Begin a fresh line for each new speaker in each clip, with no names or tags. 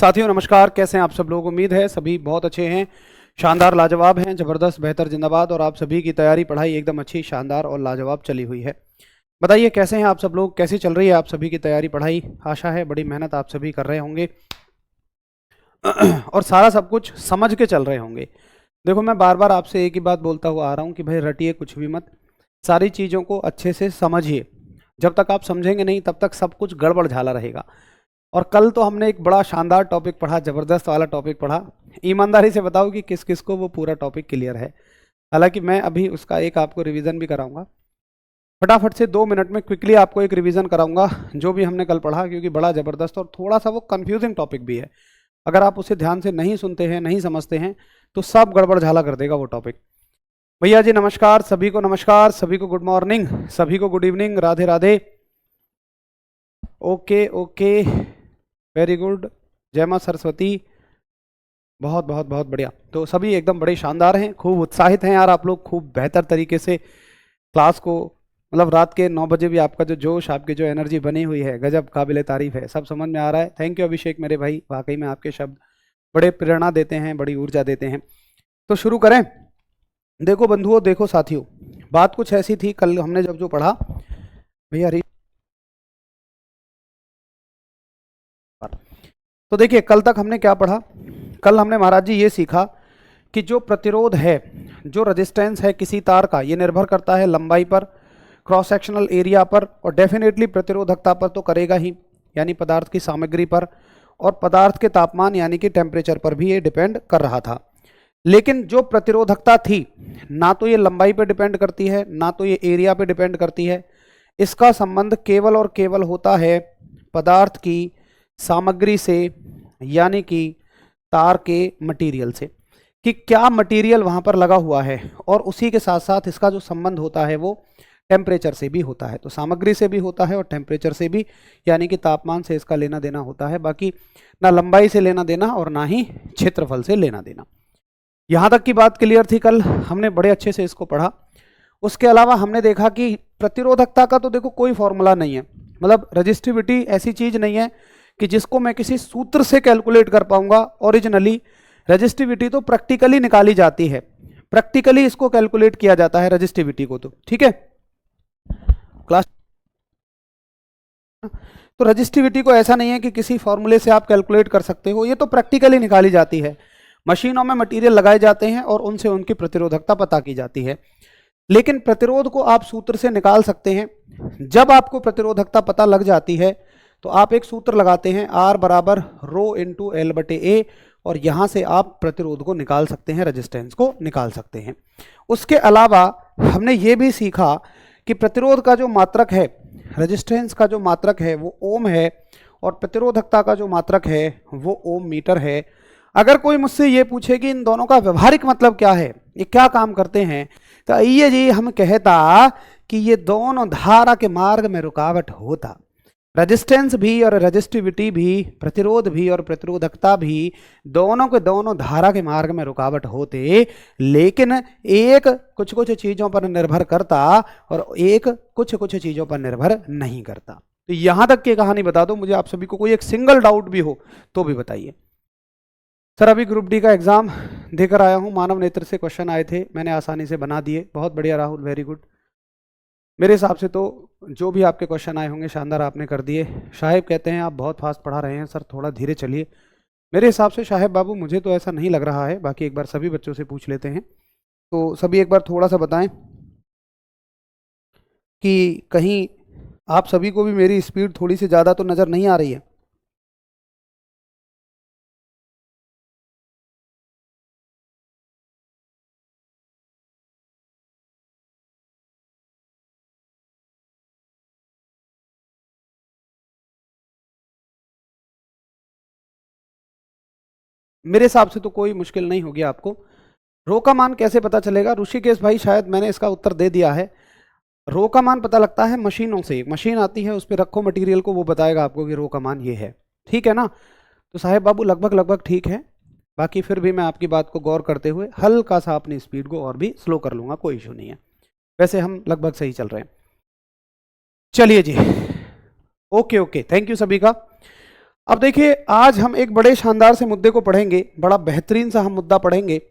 साथियों नमस्कार, कैसे हैं आप सब लोग। उम्मीद है सभी बहुत अच्छे हैं, शानदार लाजवाब हैं, ज़बरदस्त बेहतर जिंदाबाद। और आप सभी की तैयारी पढ़ाई एकदम अच्छी शानदार और लाजवाब चली हुई है। बताइए कैसे हैं आप सब लोग, कैसी चल रही है आप सभी की तैयारी पढ़ाई। आशा है बड़ी मेहनत आप सभी कर रहे होंगे और सारा सब कुछ समझ के चल रहे होंगे। देखो मैं बार बार आपसे एक ही बात बोलता हुआ आ रहा हूँ कि भाई रटिए कुछ भी मत, सारी चीज़ों को अच्छे से समझिए। जब तक आप समझेंगे नहीं तब तक सब कुछ गड़बड़ झाला रहेगा। और कल तो हमने एक बड़ा शानदार टॉपिक पढ़ा, ज़बरदस्त वाला टॉपिक पढ़ा। ईमानदारी से बताओ कि किस किस को वो पूरा टॉपिक क्लियर है। हालांकि मैं अभी उसका एक आपको रिवीजन भी कराऊंगा। फटाफट से 2 मिनट में क्विकली आपको एक रिवीजन कराऊंगा जो भी हमने कल पढ़ा, क्योंकि बड़ा ज़बरदस्त और थोड़ा सा वो कंफ्यूजिंग टॉपिक भी है। अगर आप उसे ध्यान से नहीं सुनते हैं, नहीं समझते हैं, तो सब गड़बड़ झाला कर देगा वो टॉपिक। भैया जी नमस्कार, सभी को नमस्कार, सभी को गुड मॉर्निंग, सभी को good evening, Radhe Radhe. Okay okay, very good, जय मां सरस्वती। बहुत बहुत बहुत बढ़िया। तो सभी एकदम बड़े शानदार हैं, खूब उत्साहित हैं यार आप लोग, खूब बेहतर तरीके से क्लास को, मतलब रात के 9 बजे भी आपका जो जोश, आपकी जो एनर्जी बनी हुई है, गजब, काबिले तारीफ है। सब समझ में आ रहा है। थैंक यू अभिषेक मेरे भाई, वाकई में आपके शब्द बड़े प्रेरणा देते हैं, बड़ी ऊर्जा देते हैं। तो शुरू करें। देखो बंधुओं, देखो साथियों, बात कुछ ऐसी थी कल हमने जब जो पढ़ा। भैया तो देखिए कल तक हमने क्या पढ़ा। कल हमने महाराज जी ये सीखा कि जो प्रतिरोध है, जो रेजिस्टेंस है किसी तार का, ये निर्भर करता है लंबाई पर, क्रॉस सेक्शनल एरिया पर, और डेफिनेटली प्रतिरोधकता पर तो करेगा ही, यानी पदार्थ की सामग्री पर, और पदार्थ के तापमान यानी कि टेम्परेचर पर भी ये डिपेंड कर रहा था। लेकिन जो प्रतिरोधकता थी, ना तो ये लंबाई पर डिपेंड करती है, ना तो ये एरिया पे डिपेंड करती है। इसका संबंध केवल और केवल होता है पदार्थ की सामग्री से, यानी कि तार के मटेरियल से, कि क्या मटेरियल वहां पर लगा हुआ है। और उसी के साथ साथ इसका जो संबंध होता है वो टेम्परेचर से भी होता है। तो सामग्री से भी होता है और टेम्परेचर से भी, यानी कि तापमान से इसका लेना देना होता है। बाकी ना लंबाई से लेना देना और ना ही क्षेत्रफल से लेना देना। यहां तक की बात क्लियर थी, कल हमने बड़े अच्छे से इसको पढ़ा। उसके अलावा हमने देखा कि प्रतिरोधकता का तो देखो कोई फॉर्मूला नहीं है, मतलब रजिस्टिविटी ऐसी चीज नहीं है कि जिसको मैं किसी सूत्र से कैलकुलेट कर पाऊंगा। ओरिजिनली रजिस्टिविटी तो प्रैक्टिकली निकाली जाती है, प्रैक्टिकली इसको कैलकुलेट किया जाता है रजिस्टिविटी को। तो ठीक है क्लास। तो रजिस्टिविटी को ऐसा नहीं है कि किसी फॉर्मूले से आप कैलकुलेट कर सकते हो, ये तो प्रैक्टिकली निकाली जाती है। मशीनों में मटेरियल लगाए जाते हैं और उनसे उनकी प्रतिरोधकता पता की जाती है। लेकिन प्रतिरोध को आप सूत्र से निकाल सकते हैं। जब आपको प्रतिरोधकता पता लग जाती है तो आप एक सूत्र लगाते हैं, R बराबर रो इंटू एल बटे ए, और यहां से आप प्रतिरोध को निकाल सकते हैं, रेजिस्टेंस को निकाल सकते हैं। उसके अलावा हमने ये भी सीखा कि प्रतिरोध का जो मात्रक है, रेजिस्टेंस का जो मात्रक है वो ओम है, और प्रतिरोधकता का जो मात्रक है वो ओम मीटर है। अगर कोई मुझसे ये पूछे कि इन दोनों का व्यवहारिक मतलब क्या है, ये क्या काम करते हैं, तो आइए जी हम कहता कि ये दोनों धारा के मार्ग में रुकावट होता। रेजिस्टेंस भी और रेजिस्टिविटी भी, प्रतिरोध भी और प्रतिरोधकता भी, दोनों के दोनों धारा के मार्ग में रुकावट होते, लेकिन एक कुछ कुछ चीजों पर निर्भर करता और एक कुछ कुछ चीजों पर निर्भर नहीं करता। तो यहां तक की कहानी बता दो मुझे, आप सभी को कोई एक सिंगल डाउट भी हो तो भी बताइए। सर अभी ग्रुप डी का एग्जाम देकर आया हूं, मानव नेत्र से क्वेश्चन आए थे, मैंने आसानी से बना दिए। बहुत बढ़िया राहुल, वेरी गुड। मेरे हिसाब से तो जो भी आपके क्वेश्चन आए होंगे शानदार आपने कर दिए। शाहिब कहते हैं आप बहुत फास्ट पढ़ा रहे हैं सर, थोड़ा धीरे चलिए। मेरे हिसाब से शाहिब बाबू मुझे तो ऐसा नहीं लग रहा है, बाकी एक बार सभी बच्चों से पूछ लेते हैं। तो सभी एक बार थोड़ा सा बताएं कि कहीं आप सभी को भी मेरी स्पीड थोड़ी सी ज़्यादा तो नज़र नहीं आ रही है। मेरे हिसाब से तो कोई मुश्किल नहीं होगी आपको। रो का मान कैसे पता चलेगा ऋषिकेश भाई, शायद मैंने इसका उत्तर दे दिया है। रो का मान पता लगता है मशीनों से, मशीन आती है उस पर रखो मटेरियल को, वो बताएगा आपको कि रो का मान ये है। ठीक है ना। तो साहेब बाबू लगभग लगभग ठीक है। बाकी फिर भी मैं आपकी बात को गौर करते हुए हल्का सा अपनी स्पीड को और भी स्लो कर लूंगा, कोई इशू नहीं है। वैसे हम लगभग सही चल रहे हैं। चलिए जी, ओके ओके, थैंक यू सभी का। अब देखिए आज हम एक बड़े शानदार से मुद्दे को पढ़ेंगे, बड़ा बेहतरीन सा हम मुद्दा पढ़ेंगे।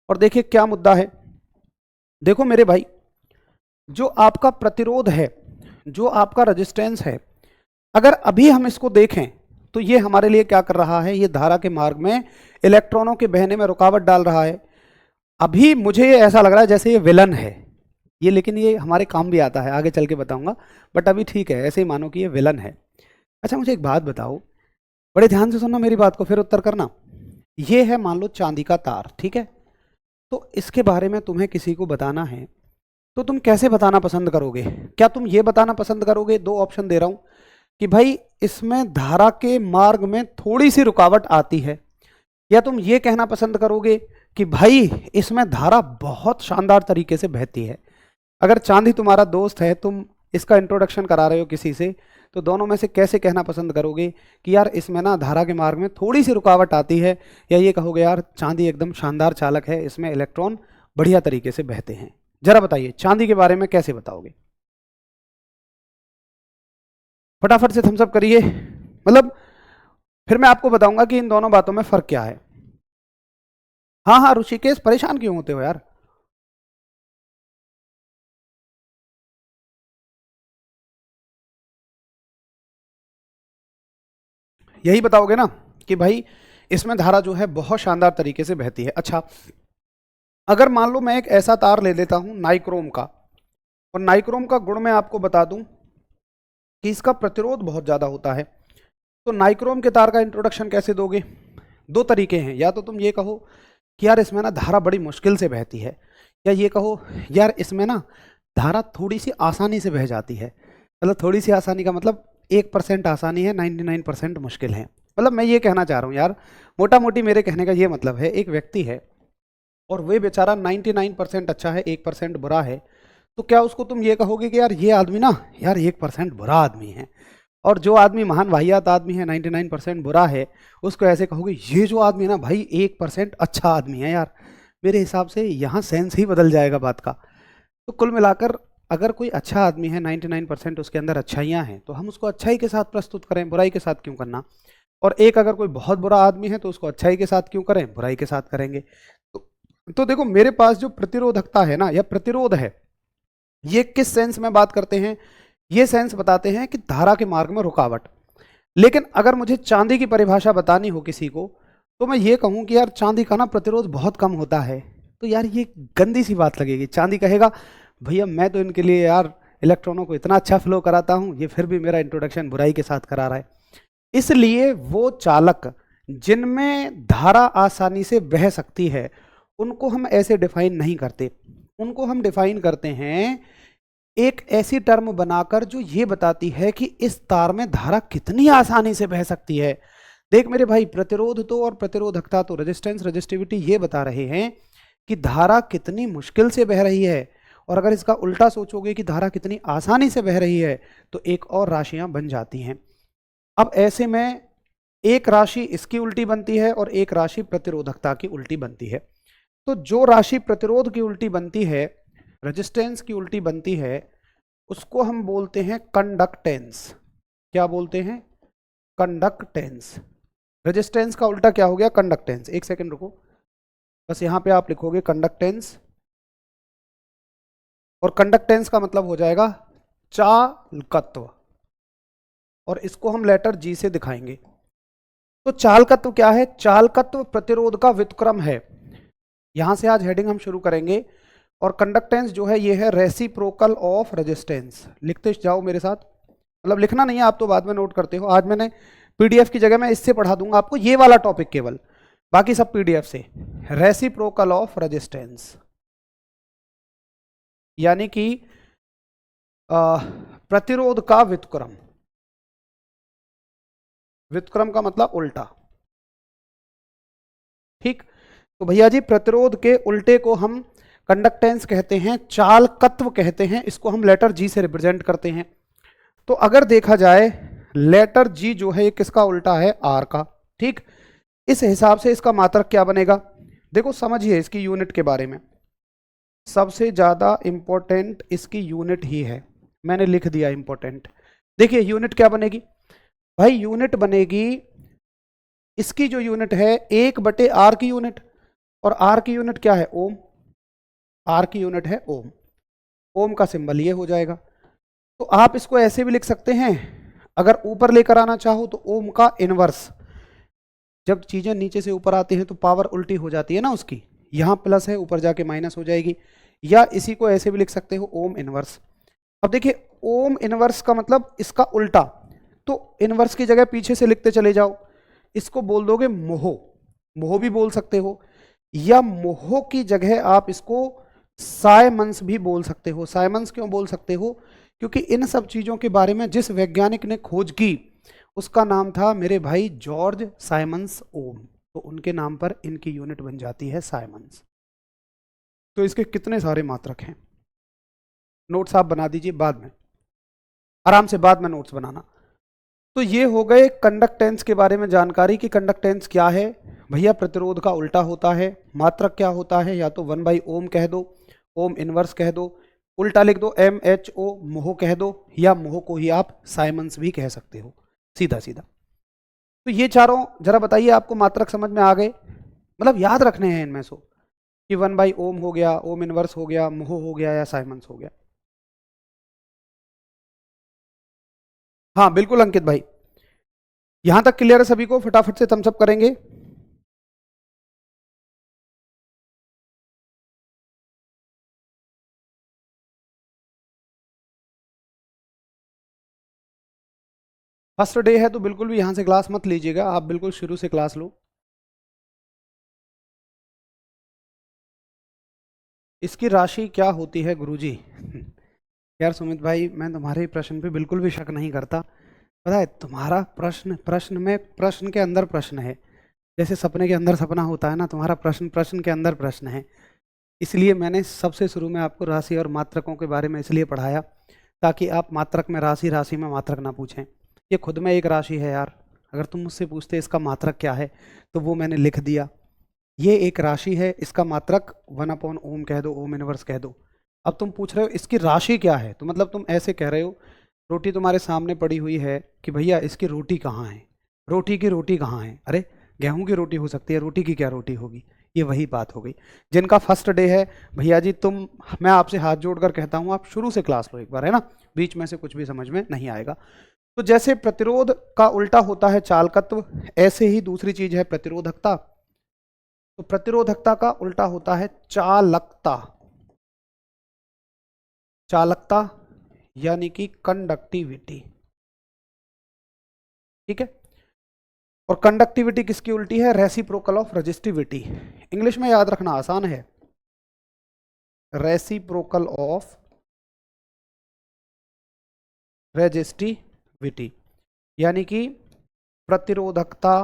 और देखिए क्या मुद्दा है। देखो मेरे भाई, जो आपका प्रतिरोध है, जो आपका रेजिस्टेंस है, अगर अभी हम इसको देखें तो ये हमारे लिए क्या कर रहा है, ये धारा के मार्ग में इलेक्ट्रॉनों के बहने में रुकावट डाल रहा है। अभी मुझे ये ऐसा लग रहा है जैसे ये विलन है ये, लेकिन ये हमारे काम भी आता है, आगे चल के बताऊंगा, बट अभी ठीक है, ऐसे ही मानो कि ये विलन है। अच्छा मुझे एक बात बताओ, बड़े ध्यान से सुनना मेरी बात को, फिर उत्तर करना। ये है मान लो चांदी का तार, ठीक है। तो इसके बारे में तुम्हें किसी को बताना है तो तुम कैसे बताना पसंद करोगे? क्या तुम ये बताना पसंद करोगे, दो ऑप्शन दे रहा हूं, कि भाई इसमें धारा के मार्ग में थोड़ी सी रुकावट आती है, या तुम ये कहना पसंद करोगे कि भाई इसमें धारा बहुत शानदार तरीके से बहती है? अगर चांदी तुम्हारा दोस्त है, तुम इसका इंट्रोडक्शन करा रहे हो किसी से, तो दोनों में से कैसे कहना पसंद करोगे कि यार इसमें ना धारा के मार्ग में थोड़ी सी रुकावट आती है, या ये कहोगे यार चांदी एकदम शानदार चालक है, इसमें इलेक्ट्रॉन बढ़िया तरीके से बहते हैं? जरा बताइए चांदी के बारे में कैसे बताओगे? फटाफट से थम्स अप करिए, मतलब फिर मैं आपको बताऊंगा कि इन दोनों बातों में फर्क क्या है। हाँ हाँ ऋषिकेश, परेशान क्यों होते हो यार? यही बताओगे ना कि भाई इसमें धारा जो है बहुत शानदार तरीके से बहती है। अच्छा, अगर मान लो मैं एक ऐसा तार ले लेता हूं नाइक्रोम का, और नाइक्रोम का गुण मैं आपको बता दूं कि इसका प्रतिरोध बहुत ज़्यादा होता है, तो नाइक्रोम के तार का इंट्रोडक्शन कैसे दोगे? दो तरीके हैं, या तो तुम ये कहो कि यार इसमें ना धारा बड़ी मुश्किल से बहती है, या ये कहो यार इसमें ना धारा थोड़ी सी आसानी से बह जाती है। मतलब थोड़ी सी आसानी का मतलब 1% आसानी है, 99% मुश्किल है। मतलब मैं ये कहना चाह रहा हूँ यार, मोटा मोटी मेरे कहने का ये मतलब है, एक व्यक्ति है और वे बेचारा 99% अच्छा है, 1% बुरा है, तो क्या उसको तुम ये कहोगे कि यार ये आदमी ना यार 1% बुरा आदमी है, और जो आदमी महान वाहियात आदमी है 99% बुरा है, उसको ऐसे कहोगे ये जो आदमी है ना भाई 1% अच्छा आदमी है? यार मेरे हिसाब से यहाँ सेंस ही बदल जाएगा बात का। तो कुल मिलाकर अगर कोई अच्छा आदमी है, 99% उसके अंदर अच्छाइयाँ हैं, तो हम उसको अच्छाई के साथ प्रस्तुत करें, बुराई के साथ क्यों करना? और एक अगर कोई बहुत बुरा आदमी है तो उसको अच्छाई के साथ क्यों करें, बुराई के साथ करेंगे? तो देखो मेरे पास जो प्रतिरोधकता है ना, या प्रतिरोध है, ये किस सेंस में बात करते हैं? ये सेंस बताते हैं कि धारा के मार्ग में रुकावट। लेकिन अगर मुझे चांदी की परिभाषा बतानी हो किसी को, तो मैं ये कहूं कि यार चांदी का ना प्रतिरोध बहुत कम होता है, तो यार ये गंदी सी बात लगेगी। चांदी कहेगा भैया मैं तो इनके लिए यार इलेक्ट्रॉनों को इतना अच्छा फ्लो कराता हूं, ये फिर भी मेरा इंट्रोडक्शन बुराई के साथ करा रहा है। इसलिए वो चालक जिनमें धारा आसानी से बह सकती है उनको हम ऐसे डिफाइन नहीं करते, उनको हम डिफाइन करते हैं एक ऐसी टर्म बनाकर जो ये बताती है कि इस तार में धारा कितनी आसानी से बह सकती है। देख मेरे भाई, प्रतिरोध तो और प्रतिरोधकता तो, रेजिस्टेंस रेजिस्टिविटी ये बता रहे हैं कि धारा कितनी मुश्किल से बह रही है, और अगर इसका उल्टा सोचोगे कि धारा कितनी आसानी से बह रही है तो एक और राशियां बन जाती हैं। अब ऐसे में एक राशि इसकी उल्टी बनती है और एक राशि प्रतिरोधकता की उल्टी बनती है। तो जो राशि प्रतिरोध की उल्टी बनती है, रेजिस्टेंस की उल्टी बनती है, उसको हम बोलते हैं कंडक्टेंस। क्या बोलते हैं? कंडक्टेंस। रेजिस्टेंस का उल्टा क्या हो गया? कंडक्टेंस। एक सेकंड रुको, बस यहां पे आप लिखोगे कंडक्टेंस, और कंडक्टेंस का मतलब हो जाएगा चालकत्व, और इसको हम लेटर जी से दिखाएंगे। तो चालकत्व क्या है? चालकत्व प्रतिरोध का व्युत्क्रम है। यहां से आज हेडिंग हम शुरू करेंगे। और कंडक्टेंस जो है ये है रेसिप्रोकल ऑफ रेजिस्टेंस। लिखते जाओ मेरे साथ, मतलब लिखना नहीं है, आप तो बाद में नोट करते हो। आज मैंने पीडीएफ की जगह मैं इससे पढ़ा दूंगा आपको ये वाला टॉपिक केवल, बाकी सब पीडीएफ से। रेसिप्रोकल ऑफ रेजिस्टेंस यानी कि प्रतिरोध का व्युत्क्रम। व्युत्क्रम का मतलब उल्टा, ठीक। तो भैया जी प्रतिरोध के उल्टे को हम कंडक्टेंस कहते हैं, चालकत्व कहते हैं, इसको हम लेटर जी से रिप्रेजेंट करते हैं। तो अगर देखा जाए लेटर जी जो है ये किसका उल्टा है? आर का, ठीक। इस हिसाब से इसका मात्रक क्या बनेगा? देखो समझिए इसकी यूनिट के बारे में, सबसे ज्यादा इंपॉर्टेंट इसकी यूनिट ही है, मैंने लिख दिया इंपॉर्टेंट। देखिए यूनिट क्या बनेगी भाई? यूनिट बनेगी इसकी जो यूनिट है 1/r की यूनिट, और r की यूनिट क्या है? ओम। r की यूनिट है ओम। ओम का सिंबल ये हो जाएगा। तो आप इसको ऐसे भी लिख सकते हैं, अगर ऊपर लेकर आना चाहो तो ओम का इनवर्स। जब चीजें नीचे से ऊपर आती हैं तो पावर उल्टी हो जाती है ना उसकी, यहां प्लस है ऊपर जाके माइनस हो जाएगी। या इसी को ऐसे भी लिख सकते हो, ओम इनवर्स। अब देखिए ओम इनवर्स का मतलब इसका उल्टा, तो इनवर्स की जगह पीछे से लिखते चले जाओ, इसको बोल दोगे मोहो। मोहो भी बोल सकते हो, या मोहो की जगह आप इसको साइमंस भी बोल सकते हो। साइमंस क्यों बोल सकते हो? क्योंकि इन सब चीजों के बारे में जिस वैज्ञानिक ने खोज की उसका नाम था मेरे भाई जॉर्ज साइमंस ओम, तो उनके नाम पर इनकी यूनिट बन जाती है साइमंस। तो इसके कितने सारे मात्रक हैं, नोट्स आप बना दीजिए बाद में, आराम से बाद में नोट्स बनाना। तो ये हो गए कंडक्टेंस के बारे में जानकारी कि कंडक्टेंस क्या है। भैया प्रतिरोध का उल्टा होता है। मात्रक क्या होता है? या तो 1/ओम कह दो, ओम इनवर्स कह दो, उल्टा लिख दो MHO मोहो कह दो, या मोहो को ही आप साइमंस भी कह सकते हो, सीधा सीधा। तो ये चारों जरा बताइए, आपको मात्रक समझ में आ गए? मतलब याद रखने हैं इनमें से कि 1/ओम हो गया, ओम इनवर्स हो गया, मोहो हो गया, या साइमंस हो गया। हाँ बिल्कुल अंकित भाई, यहां तक क्लियर है सभी को? फटाफट से थम्स अप करेंगे। फर्स्ट डे है तो बिल्कुल भी यहां से क्लास मत लीजिएगा, आप बिल्कुल शुरू से क्लास लो। इसकी राशि क्या होती है गुरुजी? यार सुमित भाई, मैं तुम्हारे प्रश्न पे बिल्कुल भी शक नहीं करता। पता है तुम्हारा प्रश्न प्रश्न में प्रश्न के अंदर प्रश्न है, जैसे सपने के अंदर सपना होता है ना, तुम्हारा प्रश्न प्रश्न के अंदर प्रश्न है। इसलिए मैंने सबसे शुरू में आपको राशि और मात्रकों के बारे में इसलिए पढ़ाया ताकि आप मात्रक में राशि, राशि में मात्रक ना पूछें। ये खुद में एक राशि है यार, अगर तुम मुझसे पूछते इसका मात्रक क्या है तो वो मैंने लिख दिया। ये एक राशि है, इसका मात्रक 1/ओम कह दो, ओम इनवर्स कह दो। अब तुम पूछ रहे हो इसकी राशि क्या है, तो मतलब तुम ऐसे कह रहे हो, रोटी तुम्हारे सामने पड़ी हुई है कि भैया इसकी रोटी कहाँ है, रोटी की रोटी कहाँ है? अरे गेहूं की रोटी हो सकती है, रोटी की क्या रोटी होगी? ये वही बात हो गई। जिनका फर्स्ट डे है भैया जी, मैं आपसे हाथ जोड़कर कहता हूं आप शुरू से क्लास लो एक बार, है ना, बीच में से कुछ भी समझ में नहीं आएगा। तो जैसे प्रतिरोध का उल्टा होता है चालकत्व, ऐसे ही दूसरी चीज है प्रतिरोधकता। तो प्रतिरोधकता का उल्टा होता है चालकता। चालकता यानी कि कंडक्टिविटी, ठीक है। और कंडक्टिविटी किसकी उल्टी है? Reciprocal of resistivity. इंग्लिश में याद रखना आसान है, रेसिप्रोकल ऑफ रेजिस्टिविटी, यानी कि प्रतिरोधकता,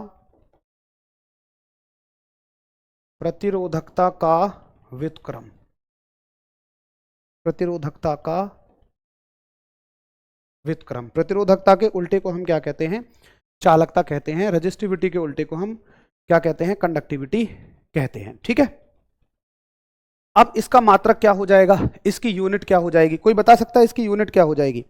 प्रतिरोधकता का व्युत्क्रम, प्रतिरोधकता का व्युत्क्रम। प्रतिरोधकता के उल्टे को हम क्या कहते हैं? चालकता कहते हैं। रेजिस्टिविटी के उल्टे को हम क्या कहते हैं? कंडक्टिविटी कहते हैं, ठीक है। अब इसका मात्रक क्या हो जाएगा, इसकी यूनिट क्या हो जाएगी? कोई बता सकता है इसकी यूनिट क्या हो जाएगी?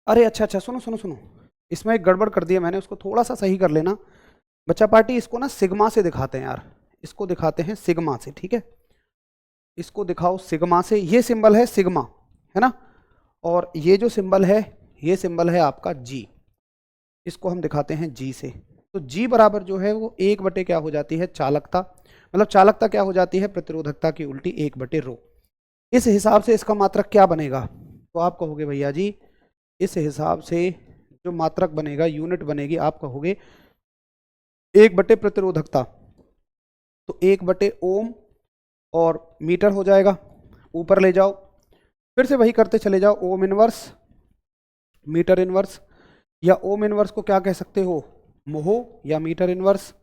अरे अच्छा अच्छा, सुनो सुनो सुनो, इसमें एक गड़बड़ कर दिया मैंने, उसको थोड़ा सा सही कर लेना। बच्चा पार्टी इसको ना सिग्मा से दिखाते हैं यार, इसको दिखाते हैं सिग्मा से, ठीक है। इसको दिखाओ सिग्मा से, ये सिंबल है सिग्मा, है ना, और ये जो सिंबल है ये सिंबल है आपका जी, इसको हम दिखाते हैं जी से। तो जी बराबर जो है वो 1/, क्या हो जाती है? चालकता। मतलब चालकता क्या हो जाती है? प्रतिरोधकता की उल्टी 1/ρ। इस हिसाब से इसका मात्रक क्या बनेगा? तो आप कहोगे भैया जी इस हिसाब से जो मात्रक बनेगा, यूनिट बनेगी, आप कहोगे 1/प्रतिरोधकता, तो 1/ओम और मीटर हो जाएगा। ऊपर ले जाओ, फिर से वही करते चले जाओ, ओम इनवर्स, मीटर इनवर्स, या ओम इनवर्स को क्या कह सकते हो? मोहो या मीटर इनवर्स।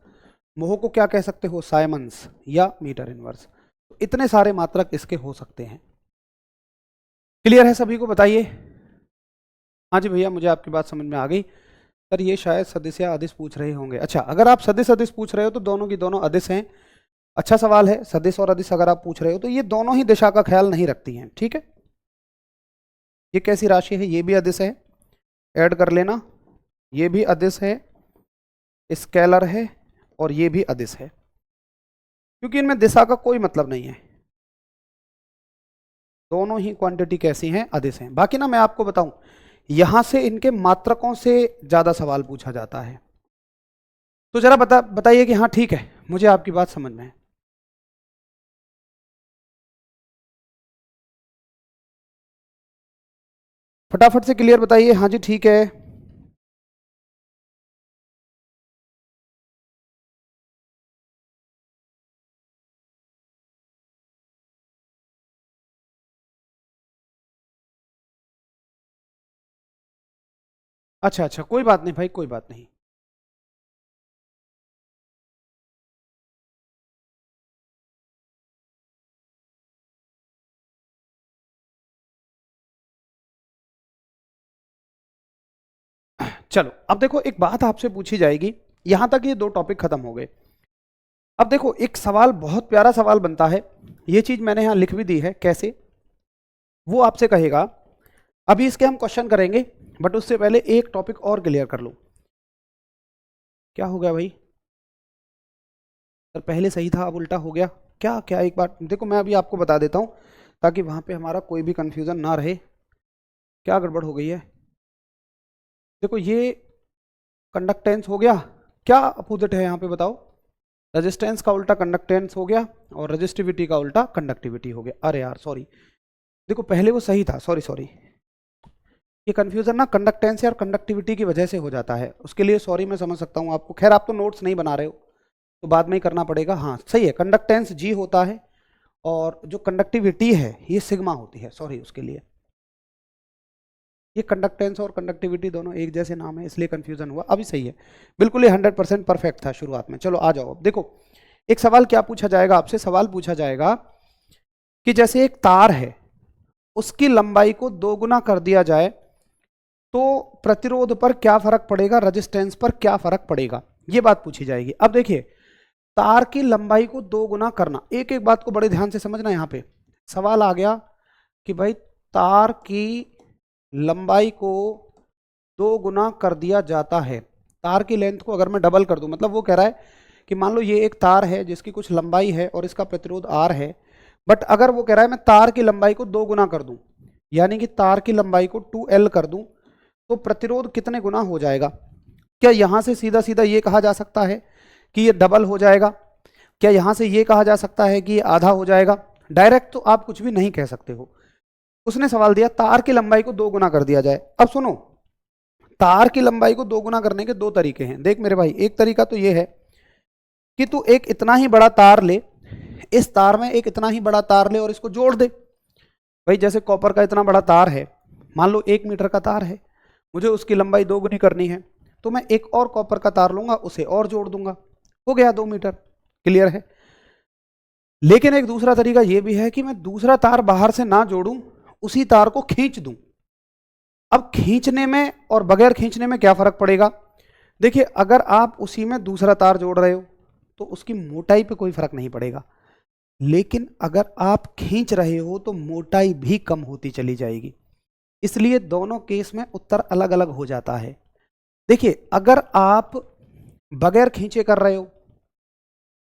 मोहो को क्या कह सकते हो? साइमंस या मीटर इनवर्स। तो इतने सारे मात्रक इसके हो सकते हैं। क्लियर है सभी को? बताइए। हाँ जी भैया, मुझे आपकी बात समझ में आ गई। सर ये शायद सदिश या अदिश पूछ रहे होंगे। अच्छा, अगर आप सदिश अदिश पूछ रहे हो तो दोनों की दोनों अदिश हैं। अच्छा सवाल है। सदिश और अदिश अगर आप पूछ रहे हो तो ये दोनों ही दिशा का ख्याल नहीं रखती हैं, ठीक है। ये कैसी राशि है, ये भी अदिश है, ऐड कर लेना, ये भी अदिश है, स्केलर है, और ये भी अदिश है, क्योंकि इनमें दिशा का कोई मतलब नहीं है। दोनों ही क्वांटिटी कैसी हैं, अदिश हैं। बाकी ना मैं आपको बताऊं, यहां से इनके मात्रकों से ज्यादा सवाल पूछा जाता है। तो जरा बताइए कि हाँ ठीक है, मुझे आपकी बात समझ में है। फटाफट से क्लियर बताइए, हाँ जी ठीक है। अच्छा अच्छा, कोई बात नहीं भाई, कोई बात नहीं। चलो अब देखो, एक बात आपसे पूछी जाएगी, यहां तक ये दो टॉपिक खत्म हो गए। अब देखो एक सवाल, बहुत प्यारा सवाल बनता है, ये चीज मैंने यहां लिख भी दी है कैसे। वो आपसे कहेगा, अभी इसके हम क्वेश्चन करेंगे, बट उससे पहले एक टॉपिक और क्लियर कर लो। क्या हो गया भाई सर, पहले सही था अब उल्टा हो गया, क्या क्या? एक बार देखो, मैं अभी आपको बता देता हूं ताकि वहां पे हमारा कोई भी कंफ्यूजन ना रहे। क्या गड़बड़ हो गई है? देखो ये कंडक्टेंस हो गया, क्या अपोजिट है यहाँ पे बताओ? रेजिस्टेंस का उल्टा कंडक्टेंस हो गया, और रेजिस्टिविटी का उल्टा कंडक्टिविटी हो गया। अरे यार सॉरी, देखो पहले वो सही था, सॉरी सॉरी, ये कंफ्यूजन ना कंडक्टेंस और कंडक्टिविटी की वजह से हो जाता है, उसके लिए सॉरी, मैं समझ सकता हूँ आपको। खैर आप तो नोट्स नहीं बना रहे हो तो बाद में ही करना पड़ेगा। हाँ सही है, कंडक्टेंस जी होता है और जो कंडक्टिविटी है ये सिग्मा होती है, सॉरी उसके लिए। ये कंडक्टेंस और कंडक्टिविटी दोनों एक जैसे नाम है, इसलिए कंफ्यूजन हुआ। अभी सही है बिल्कुल, ये 100% परफेक्ट था शुरुआत में। चलो आ जाओ, अब देखो एक सवाल क्या पूछा जाएगा आपसे, सवाल पूछा जाएगा कि जैसे एक तार है, उसकी लंबाई को 2 गुना कर दिया जाए तो प्रतिरोध पर क्या फर्क पड़ेगा, रेजिस्टेंस पर क्या फर्क पड़ेगा, ये बात पूछी जाएगी। अब देखिए, तार की लंबाई को 2 गुना करना, एक एक बात को बड़े ध्यान से समझना। यहां पे सवाल आ गया कि भाई तार की लंबाई को 2 गुना कर दिया जाता है, तार की लेंथ को अगर मैं डबल कर दूं, मतलब वो कह रहा है कि मान लो ये एक तार है जिसकी कुछ लंबाई है और इसका प्रतिरोध R है, बट अगर वो कह रहा है मैं तार की लंबाई को 2 गुना कर दूं, यानी कि तार की लंबाई को 2L कर दूं, तो प्रतिरोध कितने गुना हो जाएगा? क्या यहां से सीधा सीधा ये कहा जा सकता है कि ये डबल हो जाएगा? क्या यहां से ये कहा जा सकता है कि ये आधा हो जाएगा? डायरेक्ट तो आप कुछ भी नहीं कह सकते हो। उसने सवाल दिया तार की लंबाई को 2 गुना कर दिया जाए। अब सुनो, तार की लंबाई को 2 गुना करने के 2 तरीके हैं। देख मेरे भाई, एक तरीका तो ये है कि तू एक इतना ही बड़ा तार ले, इस तार में एक इतना ही बड़ा तार ले और इसको जोड़ दे। भाई जैसे कॉपर का इतना बड़ा तार है, मान लो 1 मीटर का तार है, मुझे उसकी लंबाई 2 गुनी करनी है, तो मैं एक और कॉपर का तार लूंगा, उसे और जोड़ दूंगा, हो गया 2 मीटर। क्लियर है? लेकिन एक दूसरा तरीका यह भी है कि मैं दूसरा तार बाहर से ना जोड़ूं, उसी तार को खींच दूं। अब खींचने में और बगैर खींचने में क्या फर्क पड़ेगा? देखिए, अगर आप उसी में दूसरा तार जोड़ रहे हो तो उसकी मोटाई पे कोई फर्क नहीं पड़ेगा, लेकिन अगर आप खींच रहे हो तो मोटाई भी कम होती चली जाएगी। इसलिए दोनों केस में उत्तर अलग अलग हो जाता है। देखिए, अगर आप बगैर खींचे कर रहे हो,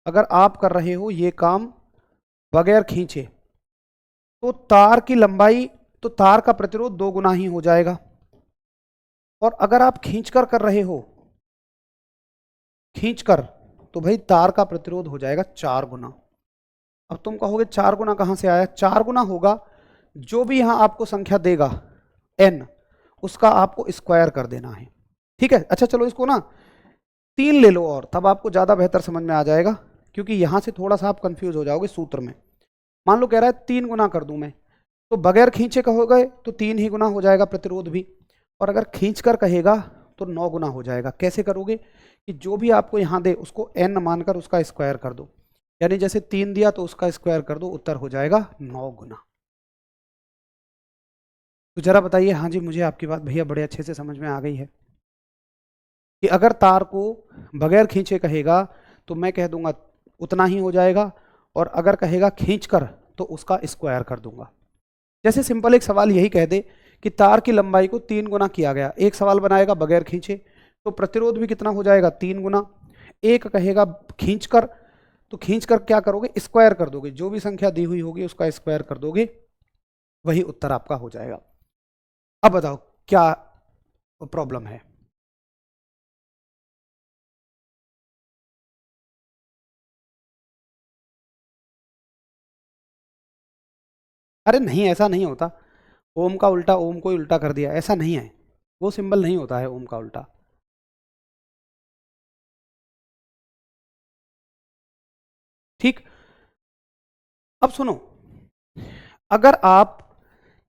अगर आप कर रहे हो ये काम बगैर खींचे, तो तार की लंबाई, तो तार का प्रतिरोध 2 गुना ही हो जाएगा। और अगर आप खींचकर कर रहे हो, खींचकर, तो भाई तार का प्रतिरोध हो जाएगा 4 गुना। अब तुम कहोगे 4 गुना कहां से आया? 4 गुना होगा, जो भी यहां आपको संख्या देगा n, उसका आपको स्क्वायर कर देना है। ठीक है? अच्छा चलो इसको ना 3 ले लो, और तब आपको ज्यादा बेहतर समझ में आ जाएगा, क्योंकि यहां से थोड़ा सा आप कंफ्यूज हो जाओगे सूत्र में। मान लो कह रहा है 3 गुना कर दूं मैं, तो बगैर खींचे कहोगे तो 3 ही गुना हो जाएगा प्रतिरोध भी, और अगर खींच कर कहेगा तो 9 गुना हो जाएगा। कैसे करोगे कि जो भी आपको यहां दे उसको n मानकर उसका स्क्वायर कर दो, यानी जैसे 3 दिया तो उसका स्क्वायर कर दो, उत्तर हो जाएगा 9 गुना। तो जरा बताइए, हाँ जी मुझे आपकी बात भैया बड़े अच्छे से समझ में आ गई है कि अगर तार को बगैर खींचे कहेगा तो मैं कह दूंगा उतना ही हो जाएगा, और अगर कहेगा खींच कर तो उसका स्क्वायर कर दूंगा। जैसे सिंपल एक सवाल यही कह दे कि तार की लंबाई को 3 गुना किया गया, एक सवाल बनाएगा बगैर खींचे तो प्रतिरोध भी कितना हो जाएगा 3 गुना, एक कहेगा खींच कर तो खींच कर क्या करोगे स्क्वायर कर दोगे, जो भी संख्या दी हुई होगी उसका स्क्वायर कर दोगे, वही उत्तर आपका हो जाएगा। अब बताओ क्या प्रॉब्लम है? अरे नहीं, ऐसा नहीं होता। ओम का उल्टा ओम को ही उल्टा कर दिया, ऐसा नहीं है, वो सिंबल नहीं होता है ओम का उल्टा। ठीक, अब सुनो, अगर आप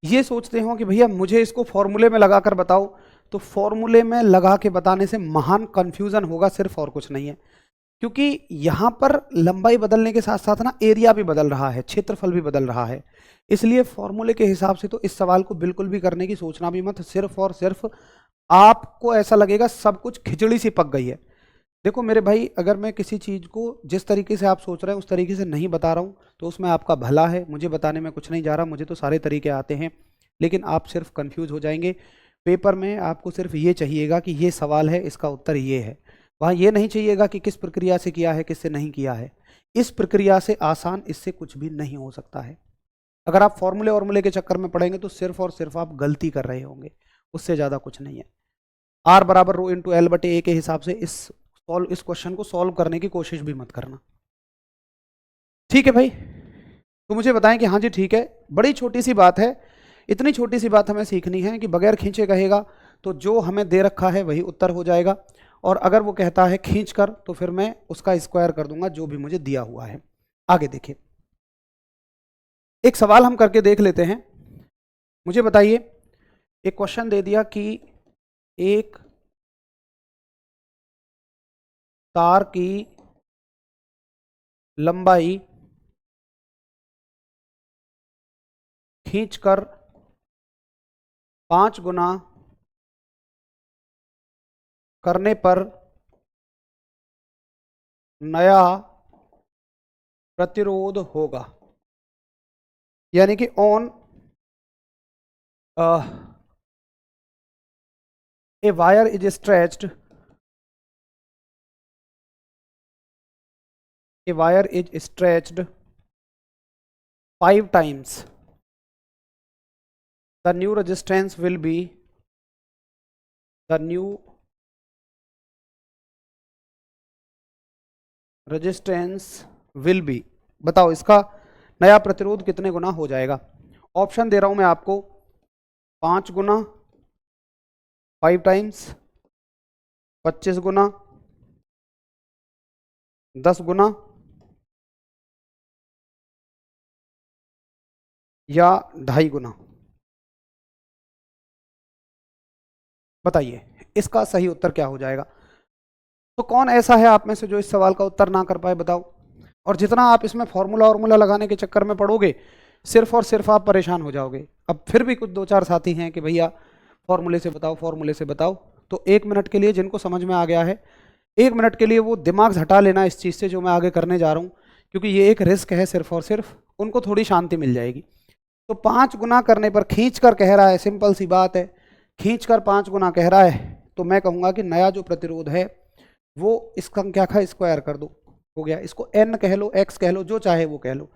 ये सोचते हो कि भैया मुझे इसको फॉर्मूले में लगाकर बताओ, तो फॉर्मूले में लगा के बताने से महान कंफ्यूजन होगा, सिर्फ और कुछ नहीं है। क्योंकि यहां पर लंबाई बदलने के साथ साथ ना एरिया भी बदल रहा है, क्षेत्रफल भी बदल रहा है, इसलिए फॉर्मूले के हिसाब से तो इस सवाल को बिल्कुल भी करने की सोचना भी मत। सिर्फ और सिर्फ आपको ऐसा लगेगा सब कुछ खिचड़ी सी पक गई है। देखो मेरे भाई, अगर मैं किसी चीज़ को जिस तरीके से आप सोच रहे हैं उस तरीके से नहीं बता रहा हूँ तो उसमें आपका भला है, मुझे बताने में कुछ नहीं जा रहा, मुझे तो सारे तरीके आते हैं, लेकिन आप सिर्फ कंफ्यूज हो जाएंगे। पेपर में आपको सिर्फ ये चाहिएगा कि ये सवाल है, इसका उत्तर ये है, वहाँ ये नहीं चाहिएगा कि किस प्रक्रिया से किया है किससे नहीं किया है। इस प्रक्रिया से आसान इससे कुछ भी नहीं हो सकता है। अगर आप फॉर्मूले वॉर्मूले के चक्कर में पढ़ेंगे तो सिर्फ और सिर्फ आप गलती कर रहे होंगे, उससे ज़्यादा कुछ नहीं है। आर बराबर रो इंटू एल बटे ए के हिसाब से इस क्वेश्चन को सॉल्व करने की कोशिश भी मत करना। ठीक है भाई, तो मुझे बताएं कि हाँ जी ठीक है, बड़ी छोटी सी बात है, इतनी छोटी सी बात हमें सीखनी है कि बगैर खींचे कहेगा तो जो हमें दे रखा है वही उत्तर हो जाएगा, और अगर वो कहता है खींच कर तो फिर मैं उसका स्क्वायर कर दूंगा जो भी मुझे दिया हुआ है। आगे देखिए, एक सवाल हम करके देख लेते हैं। मुझे बताइए, एक क्वेश्चन दे दिया कि एक तार की लंबाई खींचकर 5 गुना करने पर नया प्रतिरोध होगा, यानी कि on a wire is stretched, a wire is stretched 5 times, the new resistance will be बताओ इसका नया प्रतिरोध कितने गुना हो जाएगा। ऑप्शन दे रहा हूं मैं आपको, 5 गुना, 5 टाइम्स, 25 गुना, 10 गुना या 2.5 गुना। बताइए इसका सही उत्तर क्या हो जाएगा। तो कौन ऐसा है आप में से जो इस सवाल का उत्तर ना कर पाए, बताओ। और जितना आप इसमें फॉर्मूला वॉर्मूला लगाने के चक्कर में पड़ोगे सिर्फ और सिर्फ आप परेशान हो जाओगे। अब फिर भी कुछ 2-4 साथी हैं कि भैया फॉर्मूले से बताओ, फॉर्मूले से बताओ, तो 1 मिनट के लिए जिनको समझ में आ गया है, 1 मिनट के लिए वो दिमाग हटा लेना इस चीज़ से जो मैं आगे करने जा रहा हूँ, क्योंकि ये एक रिस्क है, सिर्फ और सिर्फ उनको थोड़ी शांति मिल जाएगी। तो 5 गुना करने पर खींच कर कह रहा है, सिंपल सी बात है, खींच कर 5 गुना कह रहा है, तो मैं कहूँगा कि नया जो प्रतिरोध है वो इस संख्या का स्क्वायर कर दो, हो गया। इसको n कह लो, x कह लो, जो चाहे वो कह लो।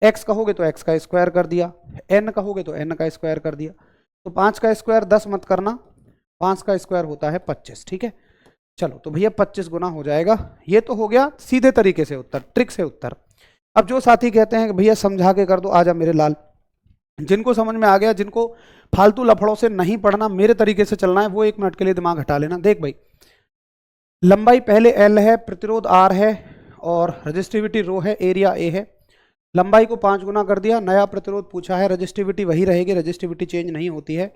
x कहोगे तो x का स्क्वायर कर दिया, n कहोगे तो n का स्क्वायर कर दिया। तो 5 का स्क्वायर 10 मत करना, 5 का स्क्वायर होता है 25, ठीक है। चलो तो भैया 25 गुना हो जाएगा। ये तो हो गया सीधे तरीके से उत्तर, ट्रिक से उत्तर। अब जो साथी कहते हैं कि भैया समझा के कर दो, आजा मेरे लाल, जिनको समझ में आ गया, जिनको फालतू लफड़ों से नहीं पढ़ना, मेरे तरीके से चलना है, वो 1 मिनट के लिए दिमाग हटा लेना। देख भाई, लंबाई पहले L है, प्रतिरोध R है, और रजिस्टिविटी रो है, एरिया A है। लंबाई को 5 गुना कर दिया, नया प्रतिरोध पूछा है, रजिस्टिविटी वही रहेगी, रजिस्टिविटी चेंज नहीं होती है,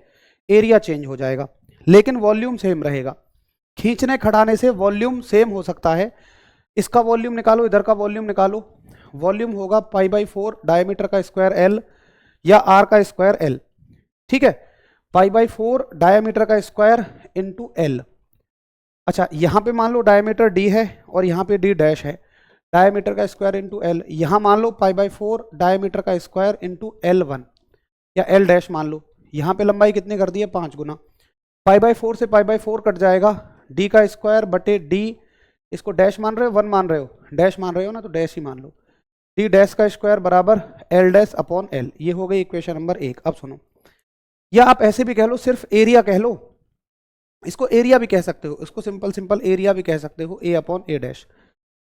एरिया चेंज हो जाएगा, लेकिन वॉल्यूम सेम रहेगा। खींचने खड़ाने से वॉल्यूम सेम हो सकता है। इसका वॉल्यूम निकालो, इधर का वॉल्यूम निकालो, वॉल्यूम होगा π/4 डायमीटर का स्क्वायर L या R का स्क्वायर L, ठीक है। π/4 डायमीटर का स्क्वायर इंटू L। अच्छा, यहाँ पे मान लो डायमीटर D है और यहाँ पे D डैश है, डायमीटर का स्क्वायर इंटू एल, यहाँ मान लो π/4 डायमीटर का स्क्वायर इंटू L1 या L डैश मान लो, यहाँ पे लंबाई कितनी कर दी है 5 गुना, π/4 से π/4 कट जाएगा, d का स्क्वायर बटे d, इसको डैश मान रहे हो 1 मान रहे हो, डैश मान रहे हो ना तो डैश ही मान लो, d डैश का स्क्वायर बराबर L डैश अपॉन L। ये हो गई इक्वेशन नंबर 1। अब सुनो, या आप ऐसे भी कह लो, सिर्फ एरिया कह लो, इसको एरिया भी कह सकते हो, इसको सिंपल एरिया भी कह सकते हो, a अपॉन a डैश।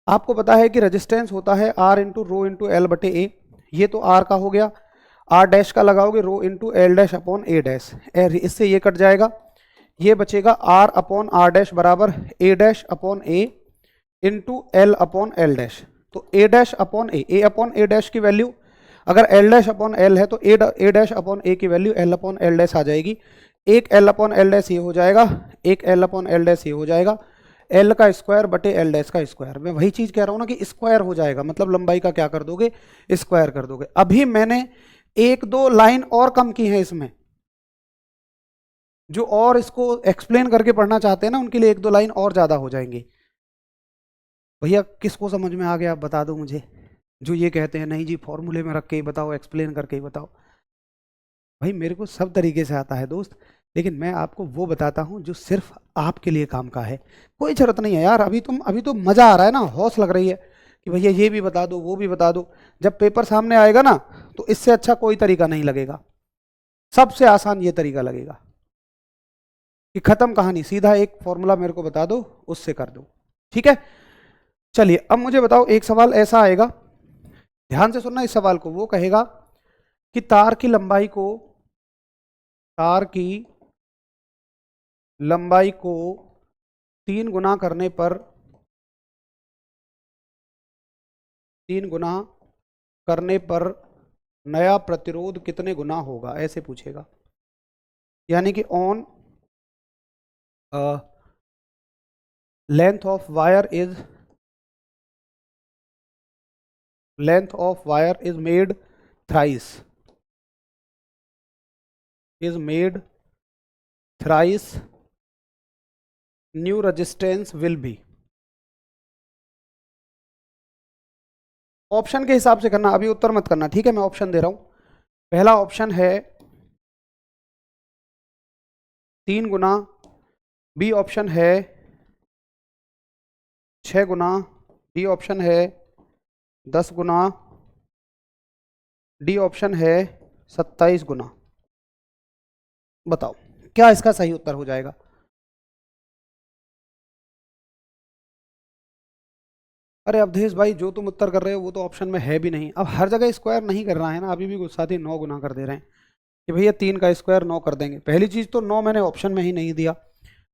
आपको पता है कि रेजिस्टेंस होता है r into rho into L बटे ए, ये तो r का हो गया, r डैश का लगाओगे rho into L dash upon A dash, इससे ये कट जाएगा, ये बचेगा r अपॉन r डैश बराबर a dash upon a into L upon L dash. तो a dash upon a upon a dash की वैल्यू अगर l डैश अपॉन l है तो a डैश अपॉन a की value l upon l dash आ जाएगी, एक l अपॉन l डैश ये हो जाएगा, एक l अपॉन l डैश ये हो जाएगा, l का स्क्वायर बटे l डैश का स्क्वायर। मैं वही चीज कह रहा हूं ना कि स्क्वायर हो जाएगा, मतलब लंबाई का क्या कर दोगे, स्क्वायर कर दोगे। अभी मैंने 1-2 लाइन और कम की है इसमें, जो और इसको एक्सप्लेन करके पढ़ना चाहते हैं ना उनके लिए 1-2 लाइन और ज्यादा हो जाएंगी। भैया किसको समझ में आ गया आप बता दो मुझे, जो ये कहते हैं नहीं जी फॉर्मूले में रख के ही बताओ, एक्सप्लेन करके ही बताओ। भाई मेरे को सब तरीके से आता है दोस्त, लेकिन मैं आपको वो बताता हूँ जो सिर्फ आपके लिए काम का है। कोई जरूरत नहीं है यार, अभी तो मजा आ रहा है ना, हौस लग रही है कि भैया ये भी बता दो वो भी बता दो। जब पेपर सामने आएगा ना तो इससे अच्छा कोई तरीका नहीं लगेगा, सबसे आसान ये तरीका लगेगा कि खत्म कहानी, सीधा एक फॉर्मूला मेरे को बता दो उससे कर दो। ठीक है, चलिए अब मुझे बताओ, एक सवाल ऐसा आएगा, ध्यान से सुनना इस सवाल को। वो कहेगा कि तार की लंबाई को 3 गुना करने पर नया प्रतिरोध कितने गुना होगा, ऐसे पूछेगा। यानी कि on length of wire is made thrice new resistance will be. Option के हिसाब से करना, अभी उत्तर मत करना, ठीक है, मैं ऑप्शन दे रहा हूं। पहला ऑप्शन है 3 गुना, बी ऑप्शन है 6 गुना, डी ऑप्शन है 10 गुना, डी ऑप्शन है 27 गुना। बताओ क्या इसका सही उत्तर हो जाएगा। अरे अवधेश भाई जो तुम उत्तर कर रहे हो वो तो ऑप्शन में है भी नहीं। अब हर जगह स्क्वायर नहीं कर रहा है ना, अभी भी कुछ साथी 9 गुना कर दे रहे हैं कि भैया 3 का स्क्वायर 9 कर देंगे। पहली चीज तो 9 मैंने ऑप्शन में ही नहीं दिया,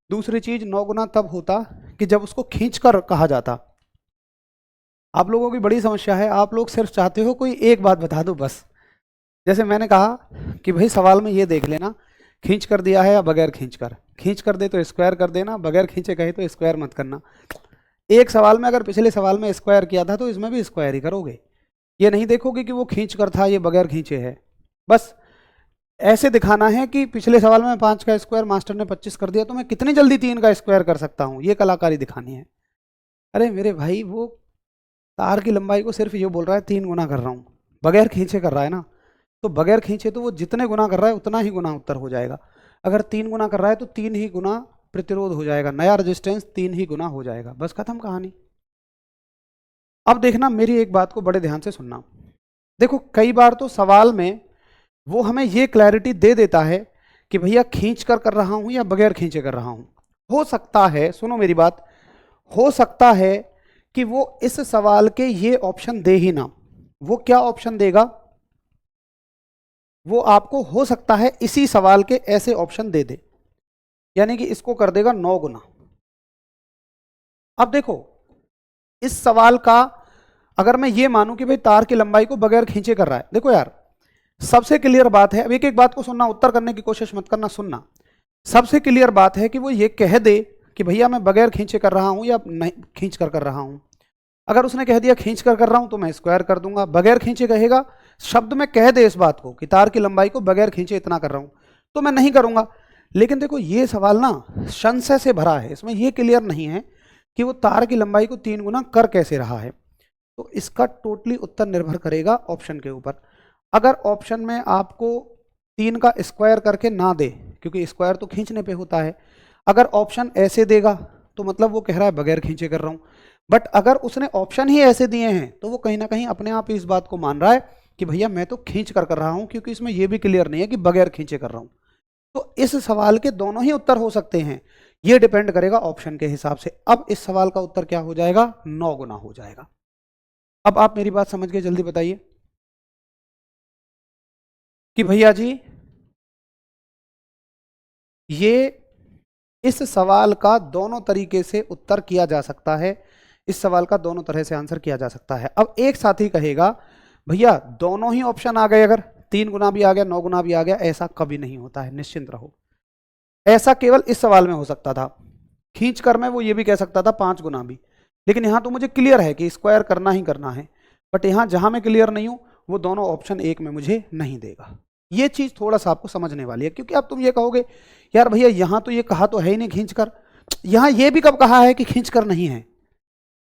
दूसरी चीज 9 गुना तब होता कि जब उसको खींच कर कहा जाता। आप लोगों की बड़ी समस्या है, आप लोग सिर्फ चाहते हो कोई एक बात बता दो बस। जैसे मैंने कहा कि भाई सवाल में ये देख लेना, खींच कर दिया है या बगैर खींच कर दे तो स्क्वायर कर देना, बगैर खींचे कहे तो स्क्वायर मत करना। एक सवाल में अगर पिछले सवाल में स्क्वायर किया था तो इसमें भी स्क्वायर ही करोगे, ये नहीं देखोगे कि वो खींच कर था ये बगैर खींचे है। बस ऐसे दिखाना है कि पिछले सवाल में 5 का स्क्वायर मास्टर ने 25 कर दिया तो मैं कितनी जल्दी 3 का स्क्वायर कर सकता हूँ, ये कलाकारी दिखानी है। अरे मेरे भाई वो तार की लंबाई को सिर्फ ये बोल रहा है 3 गुना कर रहा हूँ, बगैर खींचे कर रहा है ना, तो बगैर खींचे तो वो जितने गुना कर रहा है उतना ही गुना उत्तर हो जाएगा। अगर 3 गुना कर रहा है तो 3 ही गुना प्रतिरोध हो जाएगा, नया रेजिस्टेंस 3 ही गुना हो जाएगा, बस खत्म कहानी। अब देखना मेरी एक बात को बड़े ध्यान से सुनना। देखो कई बार तो सवाल में वो हमें ये क्लैरिटी दे देता है कि भैया खींच कर रहा हूं या बगैर खींचे कर रहा हूं। हो सकता है, सुनो मेरी बात, हो सकता है कि वो इस सवाल के ये ऑप्शन दे ही ना। वो क्या ऑप्शन देगा, वो आपको हो सकता है इसी सवाल के ऐसे ऑप्शन दे दे, यानी कि इसको कर देगा 9 गुना। अब देखो इस सवाल का अगर मैं ये मानूं कि भाई तार की लंबाई को बगैर खींचे कर रहा है, देखो यार सबसे क्लियर बात है, अब एक एक बात को सुनना, उत्तर करने की कोशिश मत करना, सुनना। सबसे क्लियर बात है कि वो ये कह दे कि भैया मैं बगैर खींचे कर रहा हूं या नहीं खींच कर रहा हूं। अगर उसने कह दिया खींच कर रहा हूं तो मैं स्क्वायर कर दूंगा, बगैर खींचे कहेगा, शब्द में कह दे इस बात को कि तार की लंबाई को बगैर खींचे इतना कर रहा हूं तो मैं नहीं करूंगा। लेकिन देखो ये सवाल ना संशय से भरा है, इसमें ये क्लियर नहीं है कि वो तार की लंबाई को 3 गुना कर कैसे रहा है। तो इसका टोटली उत्तर निर्भर करेगा ऑप्शन के ऊपर। अगर ऑप्शन में आपको 3 का स्क्वायर करके ना दे, क्योंकि स्क्वायर तो खींचने पे होता है, अगर ऑप्शन ऐसे देगा तो मतलब वो कह रहा है बगैर खींचे कर रहा हूं। बट अगर उसने ऑप्शन ही ऐसे दिए हैं तो वो कहीं ना कहीं अपने आप ही इस बात को मान रहा है कि भैया मैं तो खींच कर रहा हूं, क्योंकि इसमें ये भी क्लियर नहीं है कि बगैर खींचे कर रहा हूं। तो इस सवाल के दोनों ही उत्तर हो सकते हैं, ये डिपेंड करेगा ऑप्शन के हिसाब से। अब इस सवाल का उत्तर क्या हो जाएगा, 9 गुना हो जाएगा। अब आप मेरी बात समझ के जल्दी बताइए कि भैया जी ये इस सवाल का दोनों तरीके से उत्तर किया जा सकता है, इस सवाल का दोनों तरह से आंसर किया जा सकता है। अब एक साथी कहेगा भैया दोनों ही ऑप्शन आ गए, अगर 3 गुना भी आ गया 9 गुना भी आ गया, ऐसा कभी नहीं होता है, निश्चिंत रहो। ऐसा केवल इस सवाल में हो सकता था, खींच कर में वो ये भी कह सकता था 5 गुना भी, लेकिन यहां तो मुझे क्लियर है कि स्क्वायर करना ही करना है। बट यहां जहां मैं क्लियर नहीं हूं वो दोनों ऑप्शन एक में मुझे नहीं देगा। ये चीज थोड़ा सा आपको समझने वाली है, क्योंकि अब तुम ये कहोगे यार भैया यहां तो ये कहा तो है ही नहीं खींच कर, यहां ये भी कब कहा है कि खींच कर नहीं है।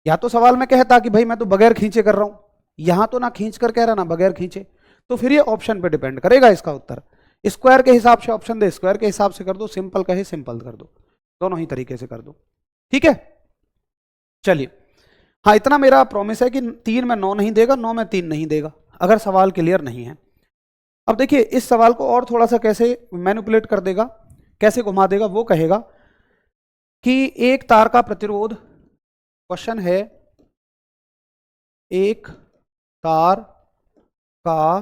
या तो सवाल में कहता कि भाई मैं तो बगैर खींचे कर रहा हूं, यहां तो ना खींच कर कह रहा ना बगैर खींचे, तो फिर ये ऑप्शन पे डिपेंड करेगा इसका उत्तर। स्क्वायर के हिसाब से ऑप्शन दे स्क्वायर के हिसाब से कर दो, सिंपल कहे सिंपल कर दो, दोनों ही तरीके से कर दो, ठीक है। चलिए हाँ, इतना मेरा प्रॉमिस है कि 3 में 9 नहीं देगा, 9 में 3 नहीं देगा, अगर सवाल क्लियर नहीं है। अब देखिए इस सवाल को और थोड़ा सा कैसे मैनिपुलेट कर देगा, कैसे घुमा देगा, वो कहेगा कि एक तार का प्रतिरोध, क्वेश्चन है एक तार का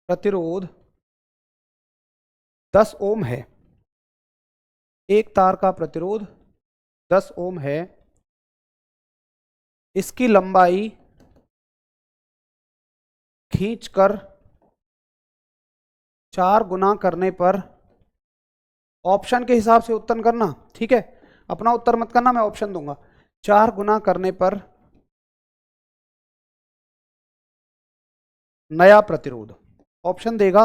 प्रतिरोध 10 ओम है, एक तार का प्रतिरोध 10 ओम है, इसकी लंबाई खींचकर 4 गुना करने पर, ऑप्शन के हिसाब से उत्तर करना, ठीक है, अपना उत्तर मत करना, मैं ऑप्शन दूंगा। 4 गुना करने पर नया प्रतिरोध, ऑप्शन देगा